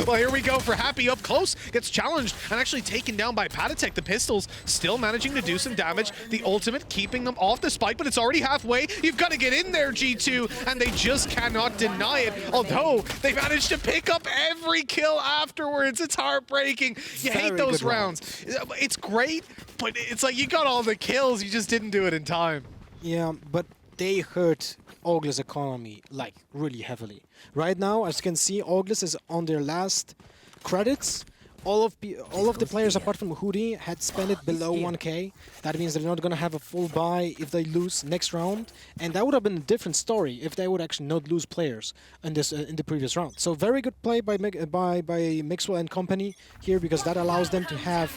Well, here we go for Happy up close. Gets challenged and actually taken down by Patatek. The pistols still managing to do some damage. The ultimate keeping them off the spike, but it's already halfway. You've got to get in there, G2, and they just cannot deny it. Although they managed to pick up every kill afterwards. It's heartbreaking. You hate those rounds. It's great, but it's like you got all the kills. You just didn't do it in time. Yeah, but they hurt Orgless' economy like really heavily. Right now, as you can see, Orgless is on their last credits. All of the players apart from Hoodie had spent it below 1k. That means they're not gonna have a full buy if they lose next round, and that would have been a different story if they would actually not lose players in this in the previous round. So very good play by Mixwell and company here, because that allows them to have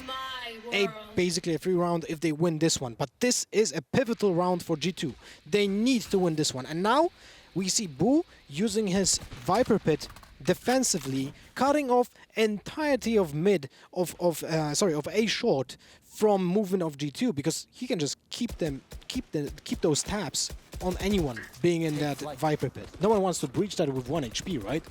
basically a free round if they win this one. But this is a pivotal round for G2. They need to win this one, and now we see Boo using his Viper Pit defensively, cutting off entirety of A short from movement of G2, because he can just keep those taps on anyone being in that Viper Pit. No one wants to breach that with 1 HP, right?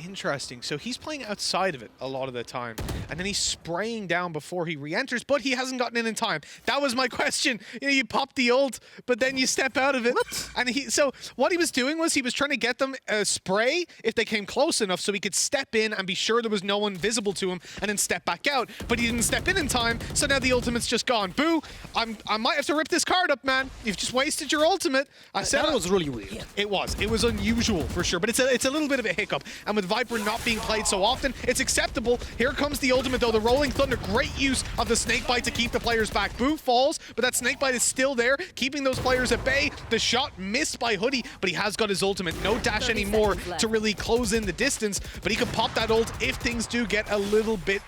Interesting. So he's playing outside of it a lot of the time, and then he's spraying down before he re-enters, but he hasn't gotten in time. That was my question. You know, you pop the ult, but then you step out of it. What? And so what he was doing was he was trying to get them a spray if they came close enough so he could step in and be sure there was no one visible to him and then step back out. But he didn't step in time, so now the ultimate's just gone. Boo, I might have to rip this card up, man. You've just wasted your ultimate. I said that was really weird. It was unusual for sure, but it's a little bit of a hiccup. And with Viper not being played so often, it's acceptable. Here comes the ultimate, though. The Rolling Thunder, great use of the Snakebite to keep the players back. Boo falls, but that Snakebite is still there, keeping those players at bay. The shot missed by Hoodie, but he has got his ultimate. No dash anymore to really close in the distance, but he can pop that ult if things do get a little bit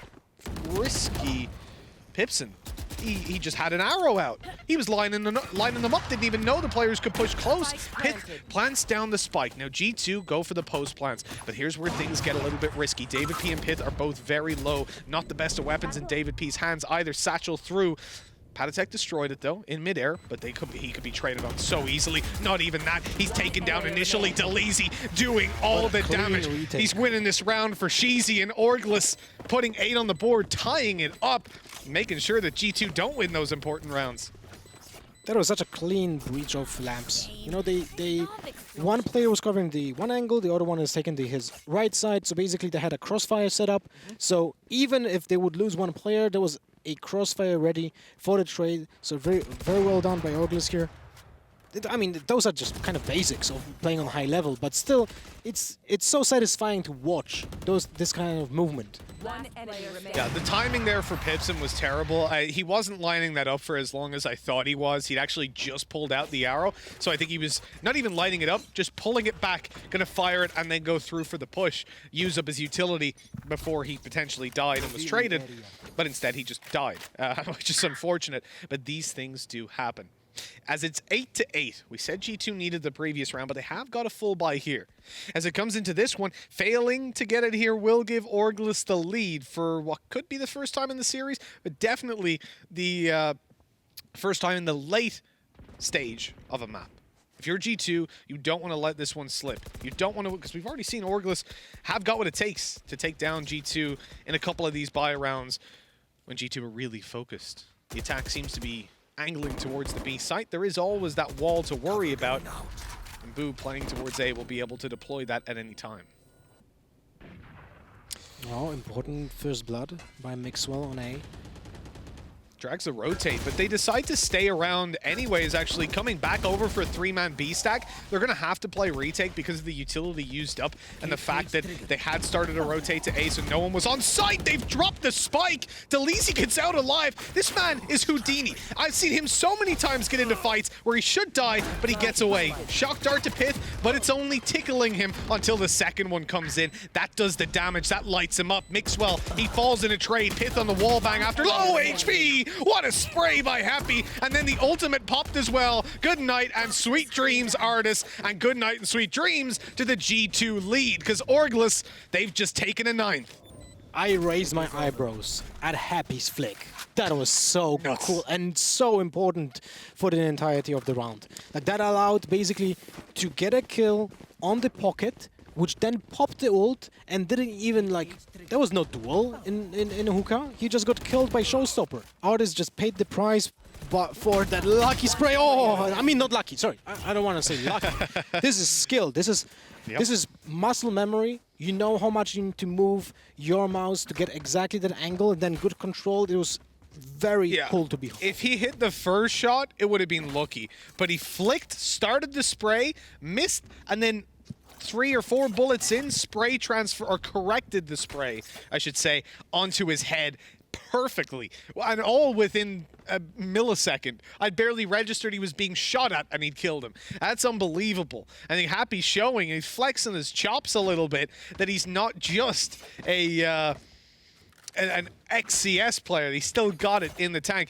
risky. Pipson, he just had an arrow out. He was lining them up, didn't even know the players could push close. Pit plants down the spike. Now G2 go for the post plants, but here's where things get a little bit risky. David P and Pit are both very low. Not the best of weapons in David P's hands either. Satchel through. Patatek destroyed it, though, in midair, but he could be traded on so easily. Not even that. He's taken down initially. Deleezy doing all the damage. He's winning this round for Sheezy, and Orgless putting 8 on the board, tying it up, making sure that G2 don't win those important rounds. That was such a clean breach of lamps. You know, one player was covering the one angle, the other one is taking his right side, so basically they had a crossfire set up. So even if they would lose one player, there was a crossfire ready for the trade. So very, very well done by Orgless here. I mean, those are just kind of basics of playing on high level, but still, it's so satisfying to watch this kind of movement. Yeah, the timing there for Pipson was terrible. He wasn't lining that up for as long as I thought he was. He'd actually just pulled out the arrow, so I think he was not even lighting it up, just pulling it back, gonna fire it, and then go through for the push, use up his utility before he potentially died and was traded. But instead, he just died, which is unfortunate. But these things do happen. As it's 8-8, we said G2 needed the previous round, but they have got a full buy here. As it comes into this one, failing to get it here will give Orgless the lead for what could be the first time in the series, but definitely the first time in the late stage of a map. If you're G2, you don't want to let this one slip. You don't want to, because we've already seen Orgless have got what it takes to take down G2 in a couple of these buy rounds when G2 are really focused. The attack seems to be angling towards the B site. There is always that wall to worry about, and Boo playing towards A will be able to deploy that at any time. Oh, important first blood by Mixwell on A. Drags the rotate, but they decide to stay around anyways, actually coming back over for a 3-man B stack. They're going to have to play retake because of the utility used up and the fact that they had started a rotate to A, so no one was on site. They've dropped the spike. Deleezy gets out alive. This man is Houdini. I've seen him so many times get into fights where he should die, but he gets away. Shock dart to Pith, but it's only tickling him until the second one comes in. That does the damage. That lights him up. Mixwell, he falls in a trade. Pith on the wall bang after low HP. What a spray by Happy, and then the ultimate popped as well. Good night and sweet dreams, Artis, and good night and sweet dreams to the G2 lead, because Orgless, they've just taken a 9th. I raised my eyebrows at Happy's flick. That was so cool and so important for the entirety of the round. Like, that allowed basically to get a kill on the pocket, which then popped the ult and didn't even, like, there was no duel in Hookah. He just got killed by Showstopper. Artis just paid the price for that lucky spray. Oh, I mean, not lucky, sorry. I don't want to say lucky. This is skill. This is muscle memory. You know how much you need to move your mouse to get exactly that angle, and then good control. It was very cool to behold. If he hit the first shot, it would have been lucky. But he flicked, started the spray, missed, and then 3 or 4 bullets in, spray transfer, or corrected the spray, I should say, onto his head perfectly. And all within a millisecond. I barely registered he was being shot at and he'd killed him. That's unbelievable. I think Happy's showing, he's flexing his chops a little bit, that he's not just an ex-CS player. He still got it in the tank.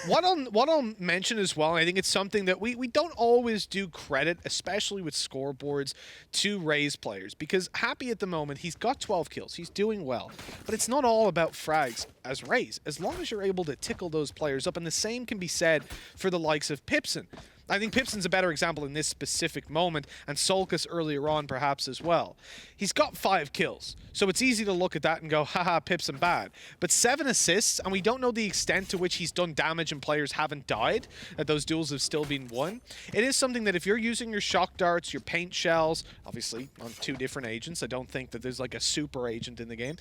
What I'll mention as well, and I think it's something that we don't always do credit, especially with scoreboards, to Raze players, because Happy at the moment, he's got 12 kills. He's doing well. But it's not all about frags as Raze. As long as you're able to tickle those players up, and the same can be said for the likes of Pipson. I think Pipson's a better example in this specific moment, and Solkus earlier on perhaps as well. He's got 5 kills, so it's easy to look at that and go, haha, Pipson bad. But 7 assists, and we don't know the extent to which he's done damage and players haven't died, that those duels have still been won. It is something that if you're using your shock darts, your paint shells, obviously on 2 different agents, I don't think that there's like a super agent in the game,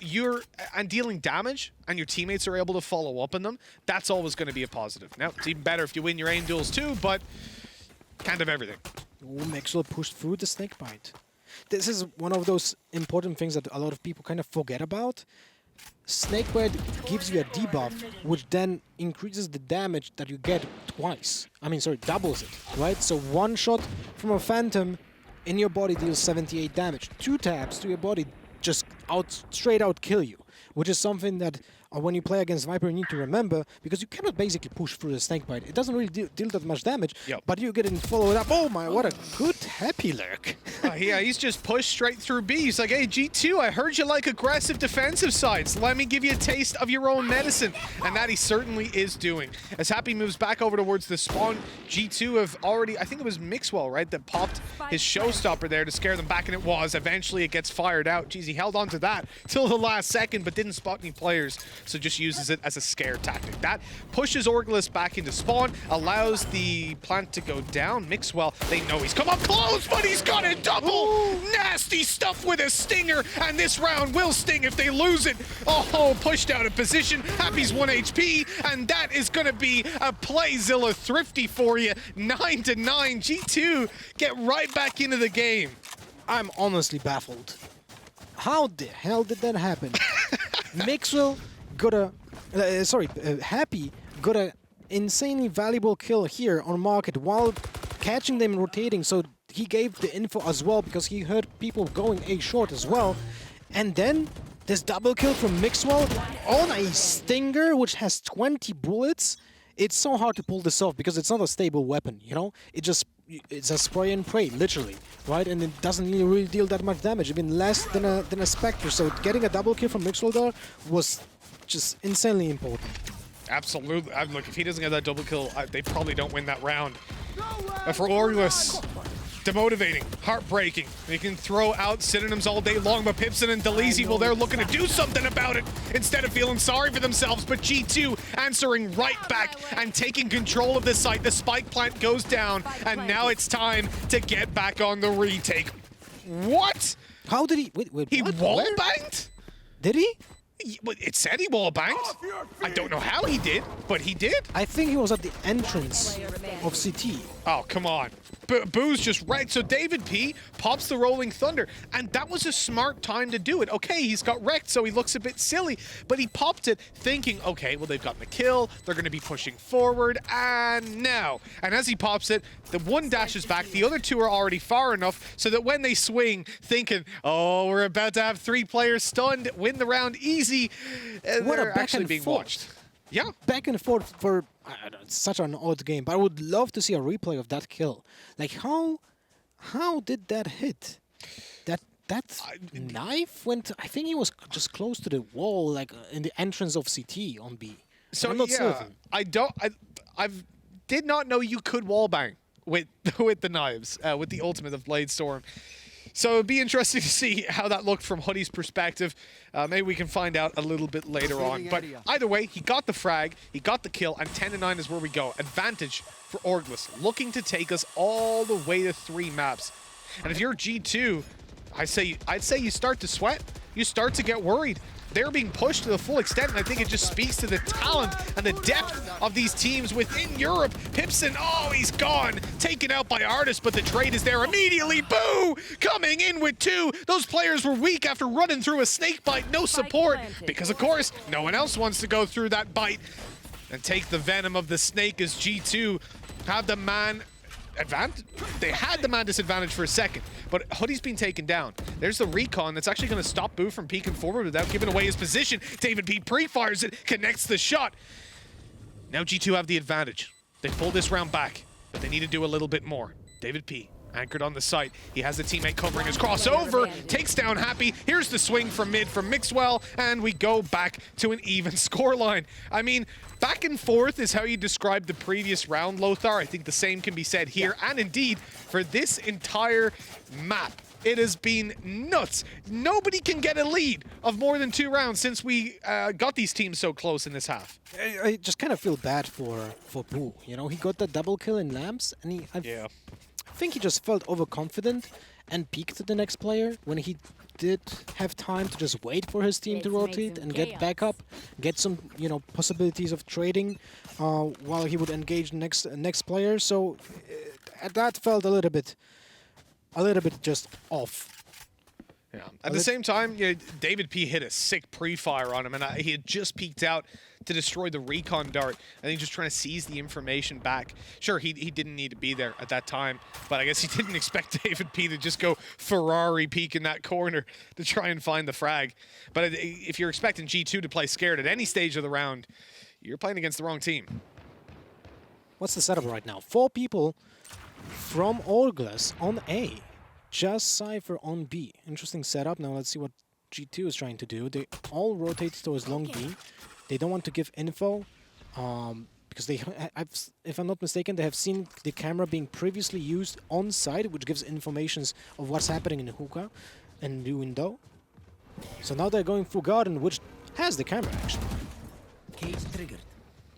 you're dealing damage, and your teammates are able to follow up on them, that's always going to be a positive. Now, it's even better if you win your aim duels too, but kind of everything. Oh, Maxwell pushed through the snakebite. This is one of those important things that a lot of people kind of forget about. Snakebite gives you a debuff, which then increases the damage that you get twice. I mean, sorry, doubles it, right? So 1 shot from a Phantom in your body deals 78 damage. 2 taps to your body just straight out kill you, which is something that when you play against Viper, you need to remember, because you cannot basically push through the snakebite. It doesn't really deal that much damage, but you get it followed up. Oh my, what a good Happy lurk. Yeah, he's just pushed straight through B. He's like, hey, G2, I heard you like aggressive defensive sides. Let me give you a taste of your own medicine. And that he certainly is doing. As Happy moves back over towards the spawn, G2 have already, I think it was Mixwell, right, that popped his showstopper there to scare them back, and it was. Eventually, it gets fired out. Jeez, he held on to that till the last second, but didn't spot any players. So just uses it as a scare tactic. That pushes Orgless back into spawn, allows the plant to go down. Mixwell, they know he's come up close, but he's got a double! Nasty stuff with a stinger, and this round will sting if they lose it. Oh, pushed out of position. Happy's 1 HP, and that is going to be a Playzilla thrifty for you. 9-9. G2 get right back into the game. I'm honestly baffled. How the hell did that happen? Mixwell got Happy got a insanely valuable kill here on market while catching them rotating, so he gave the info as well because he heard people going A short as well. And then this double kill from Mixwell on a stinger which has 20 bullets. It's so hard to pull this off because it's not a stable weapon, you know? It's a spray and pray, literally, right? And it doesn't really deal that much damage, even less than a Spectre. So getting a double kill from Mixwell there was just insanely important. Absolutely. Look, if he doesn't get that double kill, they probably don't win that round. For Orgless, demotivating, heartbreaking. They can throw out synonyms all day long, but Pipson and Delezy, well, they're looking to do something about it instead of feeling sorry for themselves. But G2 answering right back and taking control of this site. The spike plant goes down, and now it's time to get back on the retake. What? How did he... Wait, he wallbanged? Did he? It said he wallbanged. I don't know how he did, but he did. I think he was at the entrance of CT. Oh, come on. Boo's just right. So David P pops the Rolling Thunder, and that was a smart time to do it. Okay, he's got wrecked, so he looks a bit silly, but he popped it thinking, okay, well, they've gotten the kill, they're going to be pushing forward, and now. And as he pops it, the one dashes back, the other 2 are already far enough so that when they swing, thinking, oh, we're about to have 3 players stunned, win the round easy, What they're a back actually and being forth. watched. Yeah. back and forth for I don't know, it's such an odd game. But I would love to see a replay of that kill. Like how did that hit? That knife went. I think he was just close to the wall, like in the entrance of CT on B. So I'm not yeah, certain. I did not know you could wallbang with the knives, with the ultimate of Bladestorm. So it'd be interesting to see how that looked from Hoodie's perspective. Maybe we can find out a little bit later on. But either way, he got the frag, he got the kill, and 10-9 is where we go. Advantage for Orgless, looking to take us all the way to 3 maps. And if you're G2, I'd say you start to sweat. You start to get worried. They're being pushed to the full extent, and I think it just speaks to the talent and the depth of these teams within Europe. Pipson, oh, he's gone. Taken out by Artis, but the trade is there immediately. Boo! Coming in with 2. Those players were weak after running through a snake bite. No support, because of course, no one else wants to go through that bite and take the venom of the snake as G2 have the man advantage. They had the man disadvantage for a second, but Hoodie's been taken down. There's the recon that's actually going to stop Boo from peeking forward without giving away his position. David P pre-fires it, connects the shot. Now G2 have the advantage. They pull this round back, but they need to do a little bit more. David P anchored on the site. He has the teammate covering his crossover, takes down Happy. Here's the swing from mid from Mixwell, and we go back to an even scoreline. I mean, back and forth is how you described the previous round, Lothar. I think the same can be said here, and indeed, for this entire map. It has been nuts. Nobody can get a lead of more than 2 rounds since we got these teams so close in this half. I just kind of feel bad for Boo. You know, he got that double kill in Lamps, and I think he just felt overconfident and peeked the next player when he did have time to just wait for his team to rotate and get back up, get some, you know, possibilities of trading while he would engage the next player. So that felt a little bit just off. Yeah. At the same time, David P hit a sick pre-fire on him, and he had just peeked out to destroy the recon dart. I think just trying to seize the information back. Sure, he didn't need to be there at that time, but I guess he didn't expect David P to just go Ferrari peek in that corner to try and find the frag. But if you're expecting G2 to play scared at any stage of the round, you're playing against the wrong team. What's the setup right now? 4 people from Orgless on A. Just Cypher on B. Interesting setup. Now let's see what G2 is trying to do. They all rotate towards long B. They don't want to give info because if I'm not mistaken, they have seen the camera being previously used on site, which gives informations of what's happening in the hookah and the window. So now they're going through garden, which has the camera actually. Cage triggered.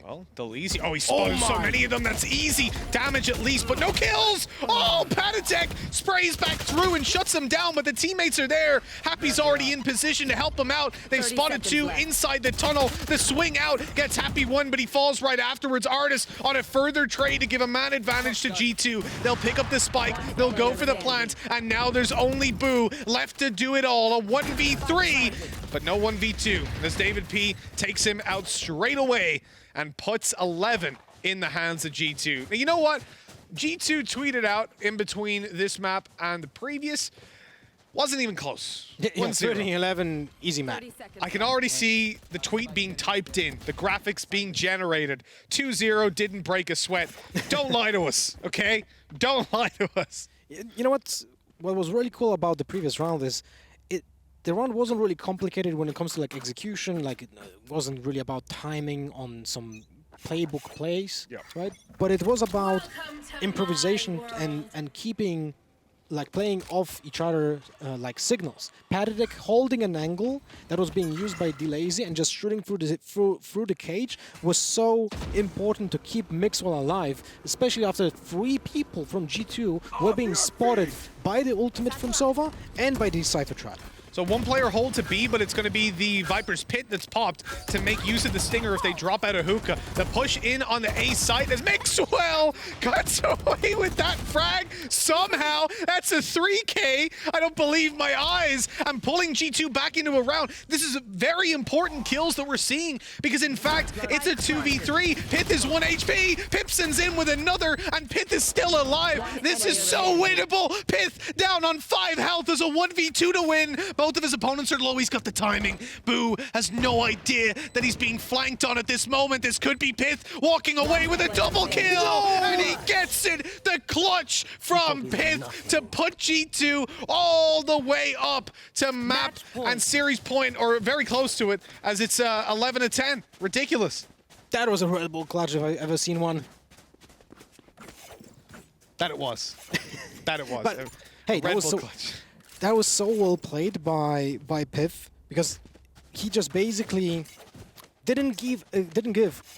Well, they'll easy. Oh, he spotted so many of them. That's easy damage at least, but no kills. Oh, Patatek sprays back through and shuts them down, but the teammates are there. Happy's already in position to help him out. They've spotted 2 inside the tunnel. The swing out gets Happy 1, but he falls right afterwards. Artis on a further trade to give a man advantage to G2. They'll pick up the spike. They'll go for the plant, and now there's only Boo left to do it all. A 1v3, but no 1v2, as David P takes him out straight away and puts 11 in the hands of G2. Now, you know what? G2 tweeted out in between this map and the previous. Wasn't even close. 13-11, easy map. I can already see the tweet being typed in, the graphics being generated. 2-0, didn't break a sweat. Don't lie to us, okay? Don't lie to us. You know what was really cool about the previous round is the round wasn't really complicated when it comes to like execution. Like it wasn't really about timing on some playbook plays, right? But it was about improvisation and keeping, like playing off each other like signals. Patatek holding an angle that was being used by Delazy and just shooting through the cage was so important to keep Mixwell alive, especially after 3 people from G2 were being spotted by the ultimate from Sova and by the Cypher trap. So 1 player hold to B, but it's going to be the Viper's Pit that's popped to make use of the Stinger if they drop out of hookah. The push in on the A site as Mixwell cuts away with that frag. Somehow, that's a 3K. I don't believe my eyes. I'm pulling G2 back into a round. This is very important kills that we're seeing because, in fact, it's a 2v3. Pith is 1 HP. Pipson's in with another, and Pith is still alive. This is so winnable. Pith down on 5 health as a 1v2 to win, but both of his opponents are low. He's got the timing. Boo has no idea that he's being flanked on at this moment. This could be Pith walking away with a double kill. And he gets it. The clutch from Pith to put G2 all the way up to map and series point, or very close to it, as it's 11-10. Ridiculous. That was a Red Bull clutch if I ever seen one. That it was. That it was. But, hey, Red Bull clutch. that was so well played by Piff, because he just basically didn't give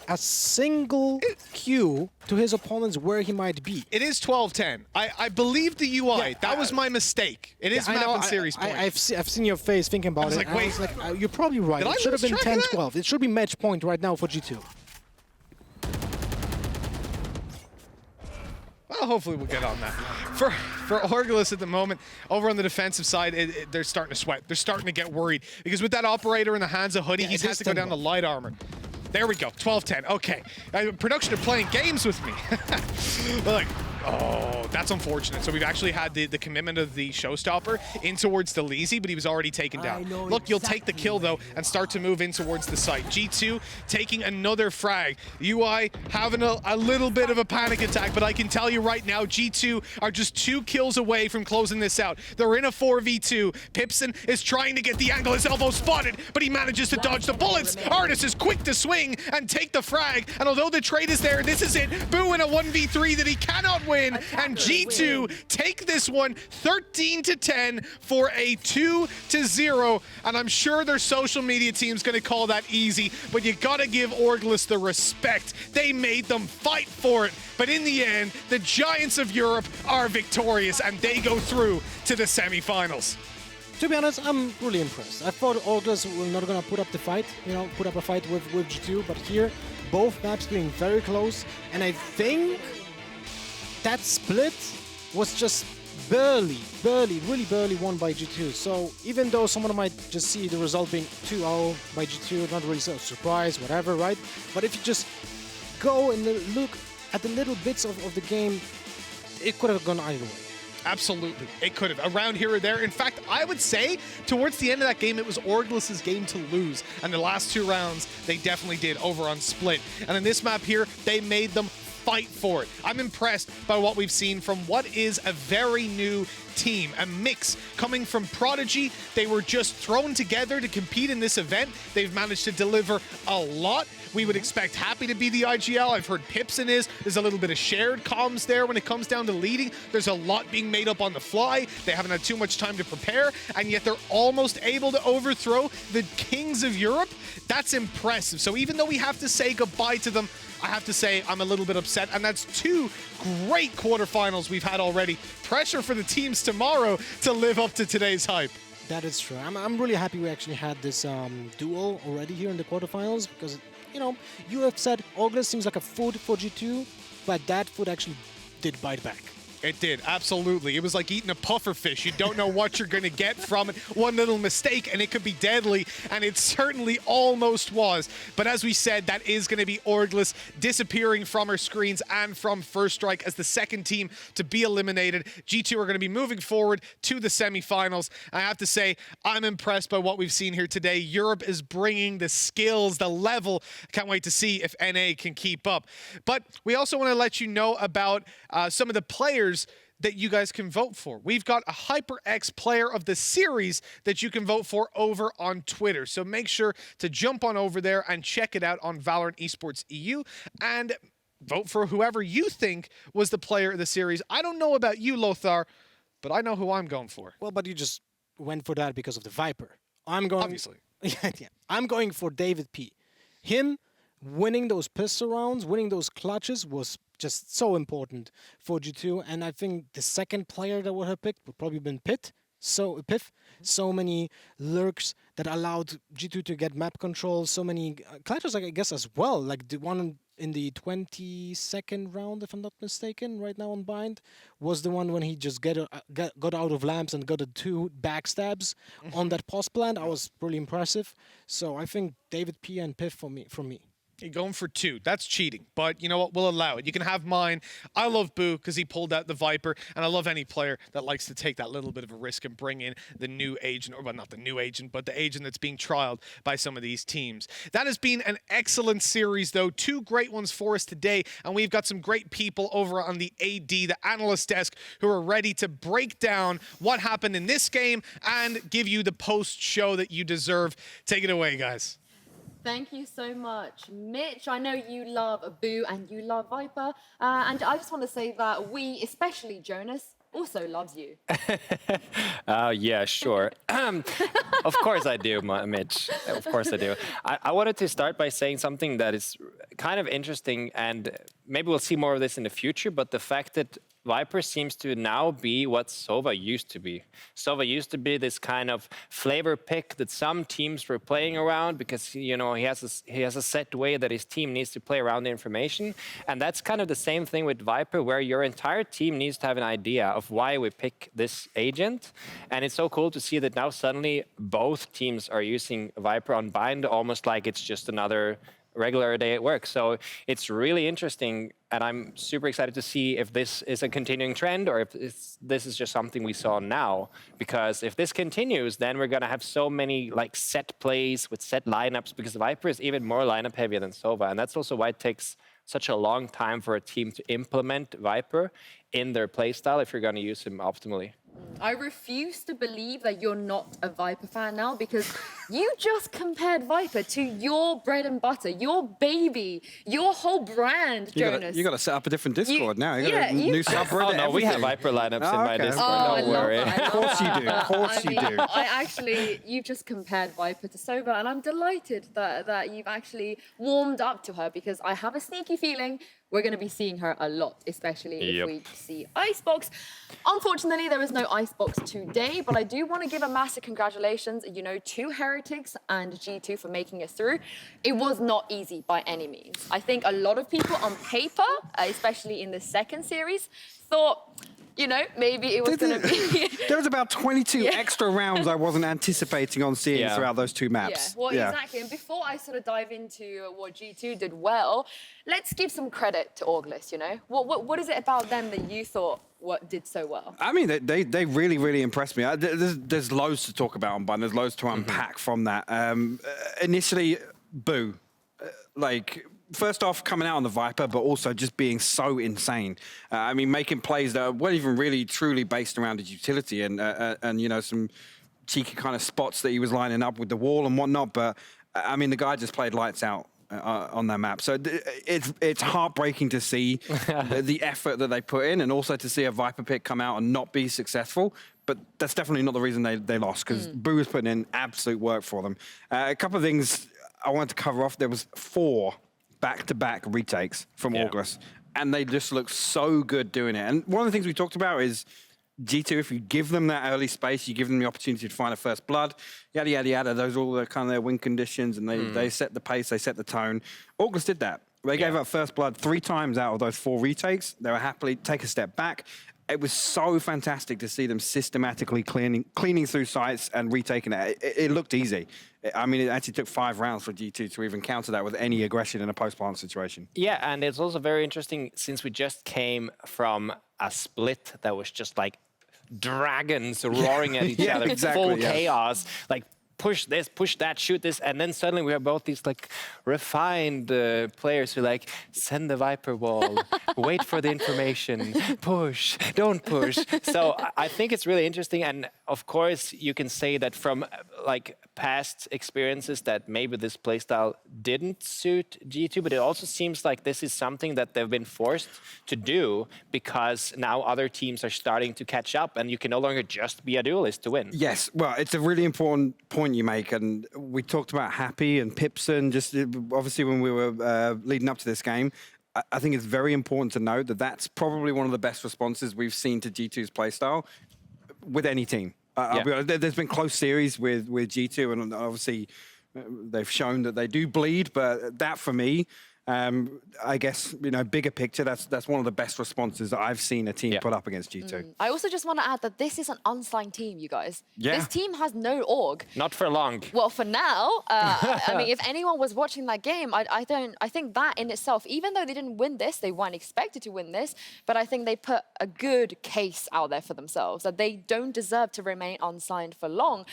a single cue to his opponents where he might be. It is 12-10. I believe the UI. That was my mistake. It is map and series point. I've seen your face thinking about I was it. like, wait. I was like, you're probably right. Did I It should have lose been track of that? 10-12. It should be match point right now for G2. Well, hopefully we'll get on that. For Orgless at the moment, over on the defensive side, they're starting to sweat. They're starting to get worried. Because with that operator in the hands of Hoodie, he's had to go down to light armor. There we go, 12-10, okay. Production are playing games with me. Look, oh, that's unfortunate. So we've actually had the commitment of the showstopper in towards the Leezy, but he was already taken down. Look, you'll take the kill though and start to move in towards the site. G2 taking another frag. UI having a little bit of a panic attack, but I can tell you right now, G2 are just 2 kills away from closing this out. They're in a 4v2. Pipson is trying to get the angle, his elbow spotted, but he manages to dodge the bullets. Artis is quick to swing and take the frag, and although the trade is there, this is it. Boo in a 1v3 that he cannot win, and G2 take this one 13-10 for a 2-0, and I'm sure their social media team's gonna call that easy, but you gotta give Orgless the respect. They made them fight for it, but in the end, the Giants of Europe are victorious, and they go through to the semifinals. To be honest, I'm really impressed. I thought Orgless were not gonna put up the fight, put up a fight with G2, but here, both maps being very close, and I think that split was just really barely won by G2. So even though someone might just see the result being 2-0 by G2, not really a surprise, whatever, right? But if you just go and look at the little bits of the game, it could have gone either way. Absolutely. It could have. Around here or there. In fact, I would say towards the end of that game, it was Orgless's game to lose. And the last 2 rounds, they definitely did over on Split. And in this map here, they made them fight for it. I'm impressed by what we've seen from what is a very new team, a mix coming from Prodigy. They were just thrown together to compete in this event. They've managed to deliver a lot. We would expect Happy to be the IGL. I've heard Pipson is. There's a little bit of shared comms there when it comes down to leading. There's a lot being made up on the fly. They haven't had too much time to prepare, and yet they're almost able to overthrow the kings of Europe. That's impressive. So even though we have to say goodbye to them, I have to say I'm a little bit upset, and that's 2 great quarterfinals we've had already. Pressure for the teams tomorrow to live up to today's hype. That is true. I'm really happy we actually had this duel already here in the quarterfinals, because, you have said Orgless seems like a food for G2, but that food actually did bite back. It did, absolutely. It was like eating a puffer fish. You don't know what you're going to get from it. One little mistake, and it could be deadly, and it certainly almost was. But as we said, that is going to be Orgless disappearing from our screens and from First Strike as the second team to be eliminated. G2 are going to be moving forward to the semifinals. I have to say, I'm impressed by what we've seen here today. Europe is bringing the skills, the level. Can't wait to see if NA can keep up. But we also want to let you know about some of the players that you guys can vote for. We've got a HyperX player of the series that you can vote for over on Twitter. So make sure to jump on over there and check it out on VALORANT Esports EU and vote for whoever you think was the player of the series. I don't know about you, Lothar, but I know who I'm going for. Well, but you just went for that because of the Viper. I'm going... Obviously. Yeah. I'm going for David P. Him winning those pistol rounds, winning those clutches was just so important for G2, and I think the second player that would have picked would probably been Piff. So many lurks that allowed G2 to get map control, so many clutches, I guess, as well, like the one in the 22nd round, if I'm not mistaken, right now on Bind, was the one when he just got out of lamps and got the 2 backstabs on that post plant. I was really impressive. So I think David P and Piff from me. You're going for 2. That's cheating, but you know what? We'll allow it. You can have mine. I love Boo because he pulled out the Viper, and I love any player that likes to take that little bit of a risk and bring in the new agent, or well, not the new agent, but the agent that's being trialed by some of these teams. That has been an excellent series, though. 2 great ones for us today, and we've got some great people over on the AD, the analyst desk, who are ready to break down what happened in this game and give you the post-show that you deserve. Take it away, guys. Thank you so much, Mitch. I know you love Boo and you love Viper. And I just want to say that we, especially Jonas, also loves you. Yeah, sure. Of course I do, Mitch. Of course I do. I wanted to start by saying something that is kind of interesting, and maybe we'll see more of this in the future, but the fact that Viper seems to now be what Sova used to be. Sova used to be this kind of flavor pick that some teams were playing around because, you know, he has a set way that his team needs to play around the information. And that's kind of the same thing with Viper, where your entire team needs to have an idea of why we pick this agent. And it's so cool to see that now suddenly both teams are using Viper on Bind, almost like it's just another regular day at work. So it's really interesting, and I'm super excited to see if this is a continuing trend or if this is just something we saw now. Because if this continues, then we're going to have so many like set plays with set lineups, because Viper is even more lineup heavy than Sova. And that's also why it takes such a long time for a team to implement Viper in their playstyle if you're going to use him optimally. I refuse to believe that you're not a Viper fan now, because you just compared Viper to your bread and butter, your baby, your whole brand, Jonas. You got to set up a different Discord now. You got yeah, a new subreddit. Oh no, we have Viper lineups in my Discord. Don't worry. Of course you do. Of course you do. You've just compared Viper to Sova, and I'm delighted that you've actually warmed up to her, because I have a sneaky feeling we're going to be seeing her a lot, especially if we see Icebox. Unfortunately, there is no Icebox today, but I do want to give a massive congratulations, you know, to Heretics and G2 for making it through. It was not easy by any means. I think a lot of people on paper, especially in the second series, thought, you know, maybe it was going to be... There was about 22 extra rounds I wasn't anticipating on seeing throughout those 2 maps. Yeah, well, exactly. And before I sort of dive into what G2 did well, let's give some credit to Orgless, you know? What is it about them that you thought did so well? I mean, they really, really impressed me. There's loads to talk about on Bun. There's loads to unpack from that. Initially, Boo. First off, coming out on the Viper, but also just being so insane. I mean, making plays that weren't even really truly based around his utility and you know, some cheeky kind of spots that he was lining up with the wall and whatnot. But I mean, the guy just played lights out on that map. So it's heartbreaking to see the effort that they put in, and also to see a Viper pick come out and not be successful. But that's definitely not the reason they lost, because Boo was putting in absolute work for them. A couple of things I wanted to cover off. There was 4 back-to-back retakes from Orgless, and they just look so good doing it. And one of the things we talked about is G2, if you give them that early space, you give them the opportunity to find a first blood, yada, yada, yada. Those are all the kind of their win conditions, and they set the pace, they set the tone. Orgless did that. They gave up first blood 3 times out of those 4 retakes. They were happily take a step back. It was so fantastic to see them systematically cleaning through sites and retaking it. It looked easy. I mean, it actually took 5 rounds for G2 to even counter that with any aggression in a post-plant situation. Yeah, and it's also very interesting, since we just came from a split that was just like dragons roaring at each other, full chaos, like push this, push that, shoot this, and then suddenly we have both these like refined players who like send the Viper wall, wait for the information, push, don't push. So I think it's really interesting, and of course you can say that from like past experiences that maybe this playstyle didn't suit G2, but it also seems like this is something that they've been forced to do because now other teams are starting to catch up, and you can no longer just be a duelist to win. Yes, well, it's a really important point you make, and we talked about Happy and Pipson just obviously when we were leading up to this game. I think it's very important to note that that's probably one of the best responses we've seen to G2's playstyle with any team. There's been close series with G2, and obviously they've shown that they do bleed, but that for me I guess, bigger picture, that's one of the best responses that I've seen a team put up against G2. I also just want to add that this is an unsigned team, you guys. Yeah. This team has no org. Not for long. Well, for now, I mean, if anyone was watching that game, I think that in itself, even though they didn't win this, they weren't expected to win this, but I think they put a good case out there for themselves that they don't deserve to remain unsigned for long.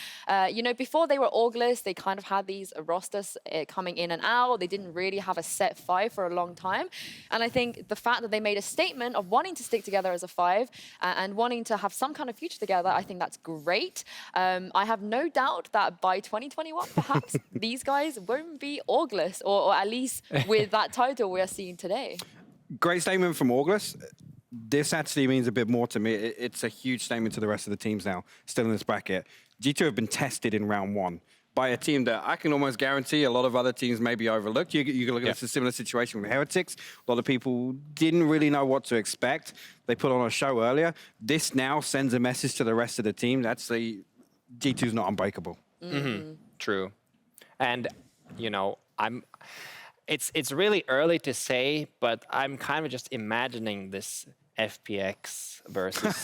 Before they were Orgless, they kind of had these rosters coming in and out. They didn't really have a set 5 for a long time. And I think the fact that they made a statement of wanting to stick together as a 5 and wanting to have some kind of future together, I think that's great. I have no doubt that by 2021, perhaps, these guys won't be Orgless, or at least with that title we are seeing today. Great statement from Orgless. This actually means a bit more to me. It's a huge statement to the rest of the teams now, still in this bracket. G2 have been tested in round 1 by a team that I can almost guarantee a lot of other teams may be overlooked. You can look at a similar situation with Heretics. A lot of people didn't really know what to expect. They put on a show earlier. This now sends a message to the rest of the team. That's G2's not unbreakable. True. And, it's really early to say, but I'm kind of just imagining this FPX versus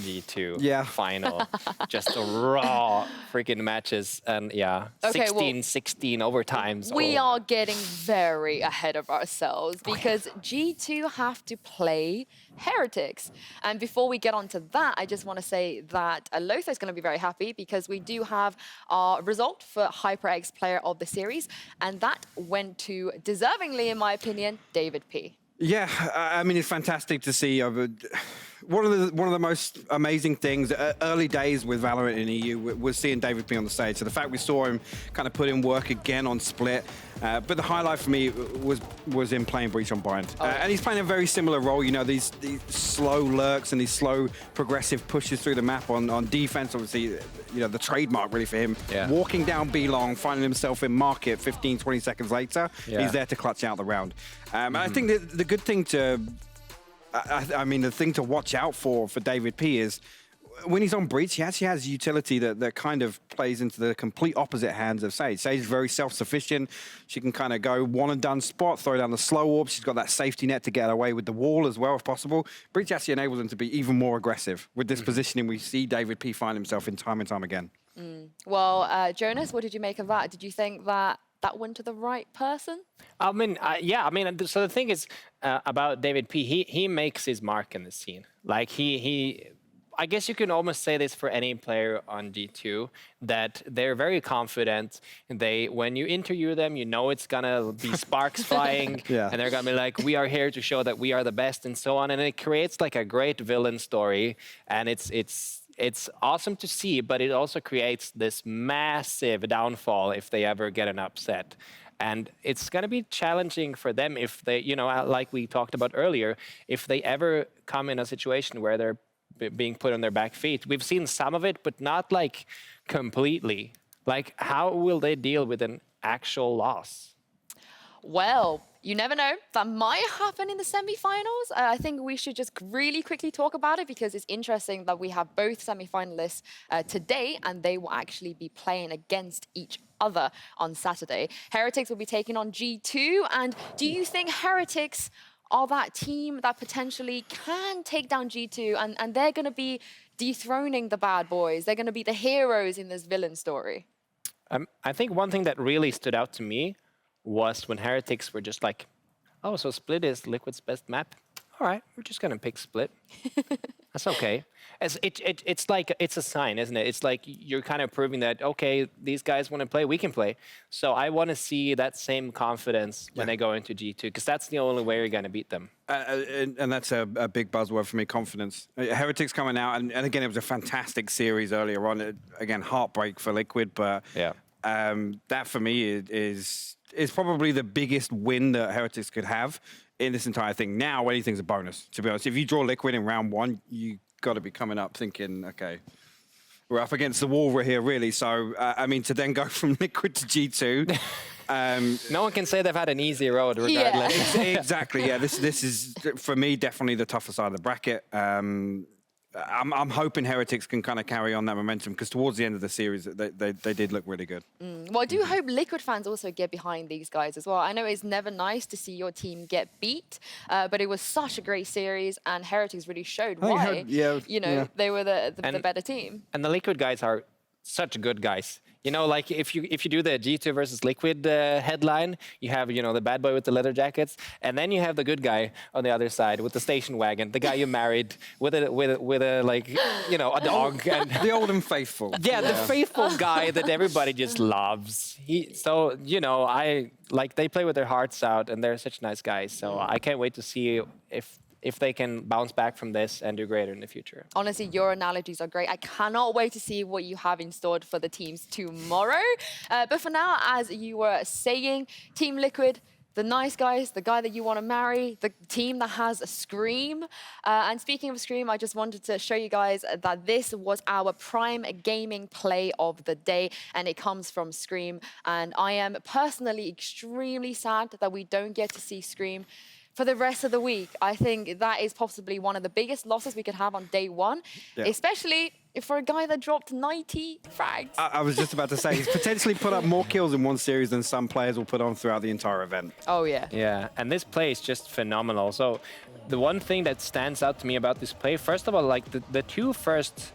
G2 final. Just a raw freaking matches and 16-16 overtimes. We are getting very ahead of ourselves because G2 have to play Heretics. And before we get on to that, I just want to say that Lothar is going to be very happy because we do have our result for HyperX Player of the Series, and that went to, deservingly in my opinion, David P. Yeah, I mean, it's fantastic to see. One of the most amazing things, early days with Valorant in EU, was seeing David P on the stage. So the fact we saw him kind of put in work again on Split. But the highlight for me was him playing Breach on Bind. And he's playing a very similar role, these slow lurks and these slow progressive pushes through the map on defense. Obviously, the trademark really for him. Yeah. Walking down B long, finding himself in market 15, 20 seconds later, he's there to clutch out the round. And I think that the good thing the thing to watch out for David P is when he's on Breach, he actually has utility that kind of plays into the complete opposite hands of Sage. Sage is very self-sufficient. She can kind of go one and done spot, throw down the slow orb. She's got that safety net to get away with the wall as well if possible. Breach actually enables him to be even more aggressive. With this positioning, we see David P find himself in time and time again. Well, Jonas, what did you make of that? Did you think that went to the right person? So the thing is about David P, he makes his mark in the scene. Like I guess you can almost say this for any player on G2, that they're very confident. When you interview them, it's gonna be sparks flying, and they're gonna be like, we are here to show that we are the best and so on. And it creates like a great villain story, and it's awesome to see, but it also creates this massive downfall if they ever get an upset. And it's going to be challenging for them if they, like we talked about earlier, if they ever come in a situation where they're being put on their back feet. We've seen some of it, but not like completely. Like, how will they deal with an actual loss? Well, you never know. That might happen in the semi-finals. I think we should just really quickly talk about it because it's interesting that we have both semi-finalists today and they will actually be playing against each other on Saturday. Heretics will be taking on G2. And do you think Heretics are that team that potentially can take down G2 and they're going to be dethroning the bad boys? They're going to be the heroes in this villain story. I think one thing that really stood out to me was when Heretics were just like, oh, so Split is Liquid's best map? All right, we're just going to pick Split. That's okay. It's like, it's a sign, isn't it? It's like you're kind of proving that, okay, these guys want to play, we can play. So I want to see that same confidence when they go into G2, because that's the only way you're going to beat them. And that's a big buzzword for me, confidence. Heretics coming out, and again, it was a fantastic series earlier on. Again, heartbreak for Liquid, but that for me is probably the biggest win that Heretics could have in this entire thing. Now, anything's a bonus, to be honest. If you draw Liquid in round 1, you got to be coming up thinking, okay, we're up against the wall here, really. So, to then go from Liquid to G2. No one can say they've had an easy road, regardless. Exactly, yeah. This is, for me, definitely the tougher side of the bracket. I'm hoping Heretics can kind of carry on that momentum because towards the end of the series, they did look really good. Well, I do hope Liquid fans also get behind these guys as well. I know it's never nice to see your team get beat, but it was such a great series, and Heretics really showed why. They were the better team. And the Liquid guys are such good guys. You know, like if you do the G2 versus Liquid headline, you have the bad boy with the leather jackets, and then you have the good guy on the other side with the station wagon, the guy you married with a like a dog and The old and faithful. yeah, the faithful guy that everybody just loves. They play with their hearts out, and they're such nice guys. So I can't wait to see if they can bounce back from this and do greater in the future. Honestly, your analogies are great. I cannot wait to see what you have in store for the teams tomorrow. But for now, as you were saying, Team Liquid, the nice guys, the guy that you want to marry, the team that has a Scream. And speaking of Scream, I just wanted to show you guys that this was our prime gaming play of the day, and it comes from Scream. And I am personally extremely sad that we don't get to see Scream for the rest of the week. I think that is possibly one of the biggest losses we could have on day one, especially for a guy that dropped 90 frags. I was just about to say, he's potentially put up more kills in one series than some players will put on throughout the entire event. Oh, yeah. Yeah, and this play is just phenomenal. So the one thing that stands out to me about this play, first of all, like the two first,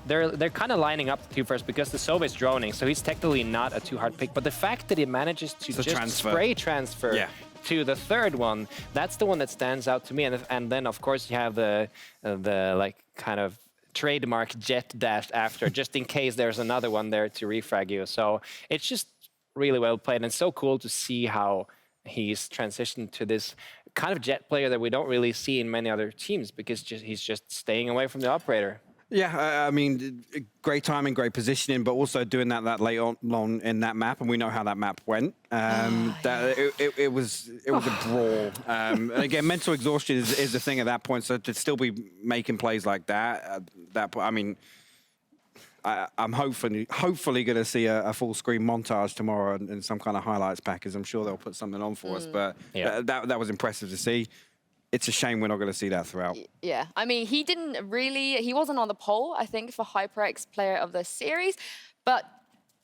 they're kind of lining up the two first because the Sova is droning, so he's technically not a too hard pick. But the fact that he manages to just spray transfer to the third one, that's the one that stands out to me. And then of course you have the like kind of trademark jet dash after, just in case there's another one there to refrag you. So it's just really well played, and it's so cool to see how he's transitioned to this kind of jet player that we don't really see in many other teams, because he's just staying away from the operator. Yeah, I mean, great timing, great positioning, but also doing that late on in that map, and we know how that map went. It was a brawl. Again, mental exhaustion is the thing at that point. So to still be making plays like that, I mean, I'm hopefully going to see a full screen montage tomorrow and some kind of highlights package. I'm sure they'll put something on for us, but that was impressive to see. It's a shame we're not going to see that throughout. Yeah, I mean, he wasn't on the poll, I think, for HyperX Player of the Series, but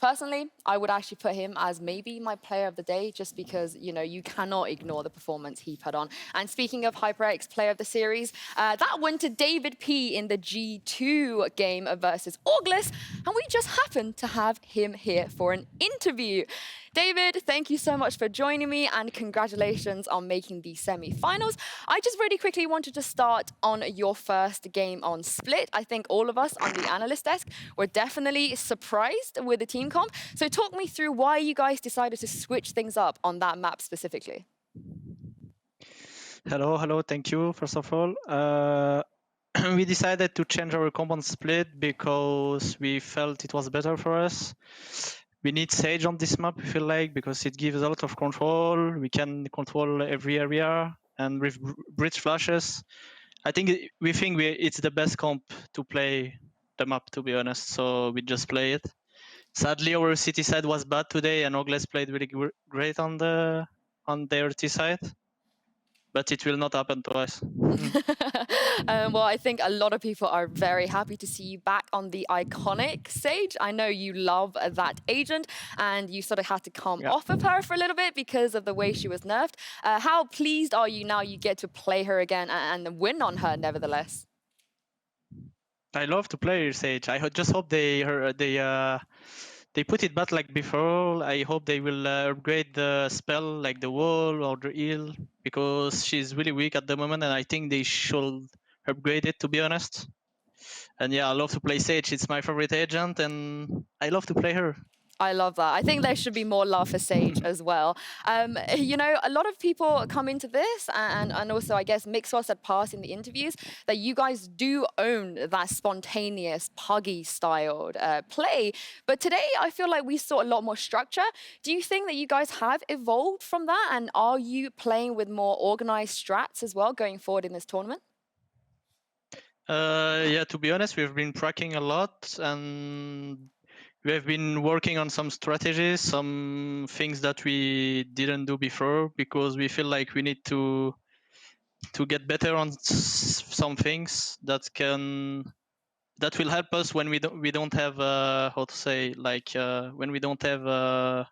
personally, I would actually put him as maybe my player of the day, just because, you cannot ignore the performance he put on. And speaking of HyperX Player of the Series, that went to David P in the G2 game versus Orgless, and we just happened to have him here for an interview. David, thank you so much for joining me, and congratulations on making the semi-finals. I just really quickly wanted to start on your first game on Split. I think all of us on the analyst desk were definitely surprised with the team comp. So talk me through why you guys decided to switch things up on that map specifically. Hello, thank you, first of all. We decided to change our comp on Split because we felt it was better for us. We need Sage on this map, we feel like, because it gives a lot of control. We can control every area, and with bridge flashes, we think it's the best comp to play the map, to be honest. So we just play it. Sadly, our city side was bad today, and Orgless played really great on their T side. But it will not happen to us. Well, I think a lot of people are very happy to see you back on the iconic Sage. I know you love that agent, and you sort of had to come off of her for a little bit because of the way she was nerfed. How pleased are you now you get to play her again and win on her nevertheless? I love to play Sage. I just hope they put it back like before. I hope they will upgrade the spell, like the wall or the heal, because she's really weak at the moment, and I think they should upgrade it, to be honest. And yeah, I love to play Sage. It's my favorite agent, and I love to play her. I love that. I think there should be more love for Sage as well. A lot of people come into this, and also, I guess, Mixwell said past in the interviews that you guys do own that spontaneous, puggy-styled play. But today, I feel like we saw a lot more structure. Do you think that you guys have evolved from that? And are you playing with more organized strats as well going forward in this tournament? Yeah, to be honest, we've been practicing a lot, and we have been working on some strategies, some things that we didn't do before, because we feel like we need to to get better on some things that will help us when we don't have how to say, like when we don't have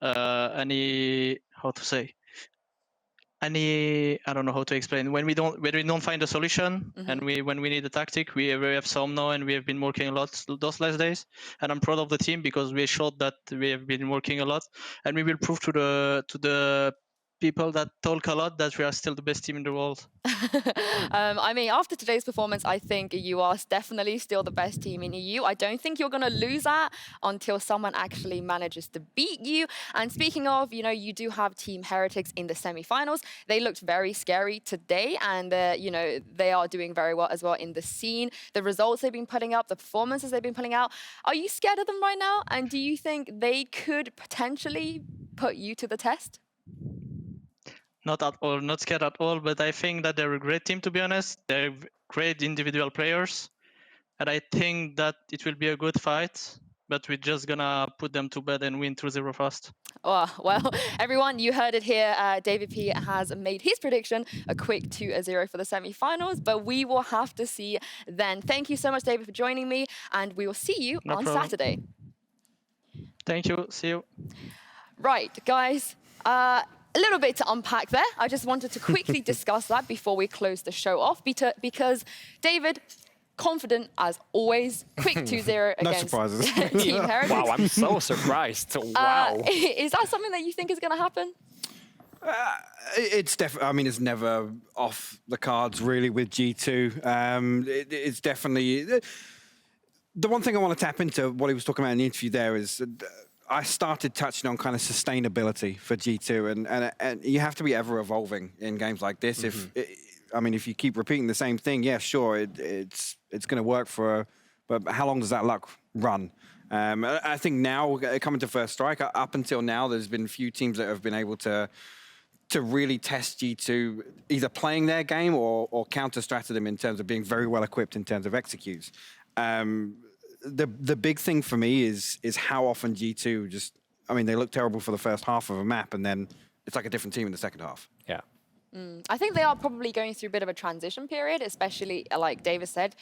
any, how to say, any, I don't know how to explain, when we don't find a solution, and when we need a tactic, we have some now, and we have been working a lot those last days, and I'm proud of the team because we showed that we have been working a lot, and we will prove to the people that talk a lot that we are still the best team in the world. I mean, after today's performance, I think you are definitely still the best team in EU. I don't think you're going to lose that until someone actually manages to beat you. And speaking of, you know, you do have Team Heretics in the semi-finals. They looked very scary today, and you know, they are doing very well as well in the scene. The results they've been putting up, the performances they've been putting out. Are you scared of them right now? And do you think they could potentially put you to the test? Not at all, not scared at all, but I think that they're a great team, to be honest. They're great individual players, and I think that it will be a good fight, but we're just gonna put them to bed and win 2-0 fast. Oh, well, everyone, you heard it here. David P has made his prediction, a quick 2-0 for the semi-finals, but we will have to see then. Thank you so much, David, for joining me, and we will see you on Saturday. Thank you, see you. Right, guys. A little bit to unpack there. I just wanted to quickly discuss that before we close the show off, because David, confident as always, quick 2-0 against Team Heretics. Wow, I'm so surprised. Wow. Is that something that you think is going to happen? It's definitely. I mean, it's never off the cards really with G2. It's definitely the one thing I want to tap into. What he was talking about in the interview there is. I started touching on kind of sustainability for G2, and you have to be ever evolving in games like this. If you keep repeating the same thing, yeah, sure, it's going to work but how long does that luck run? I think now coming to First Strike, up until now, there's been few teams that have been able to really test G2, either playing their game or counter-strategy them in terms of being very well equipped in terms of executes. The big thing for me is how often G2 they look terrible for the first half of a map, and then it's like a different team in the second half. Yeah. I think they are probably going through a bit of a transition period, especially like David said,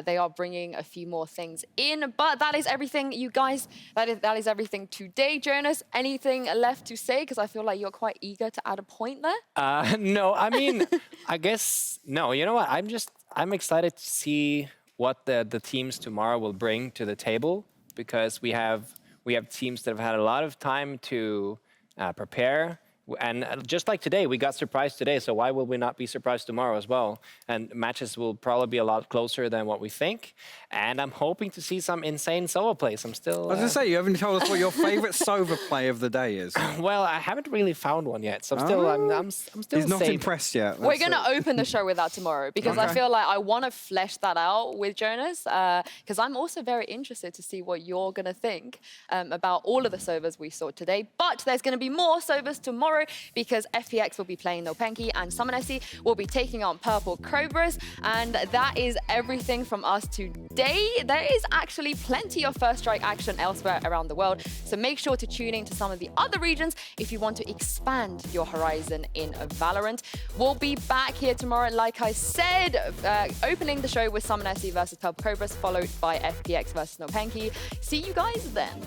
they are bringing a few more things in. But that is everything, you guys. That is everything today. Jonas, anything left to say? Because I feel like you're quite eager to add a point there. No, I mean, I guess no. You know what? I'm excited to see what the teams tomorrow will bring to the table, because we have teams that have had a lot of time to prepare. And just like today, we got surprised today, so why will we not be surprised tomorrow as well? And matches will probably be a lot closer than what we think. And I'm hoping to see some insane solo plays. I was going to say, you haven't told us what your favorite Sova play of the day is. Well, I haven't really found one yet, so I'm still He's not impressed yet. We're going to open the show with that tomorrow, because I feel like I want to flesh that out with Jonas, because I'm also very interested to see what you're going to think about all of the Sovas we saw today. But there's going to be more Sovas tomorrow, because FPX will be playing Nopenki and Summonessy will be taking on Purple Cobras. And that is everything from us today. There is actually plenty of First Strike action elsewhere around the world, so make sure to tune in to some of the other regions if you want to expand your horizon in Valorant. We'll be back here tomorrow, like I said, opening the show with Summonessy versus Purple Cobras, followed by FPX versus Nopenki. See you guys then.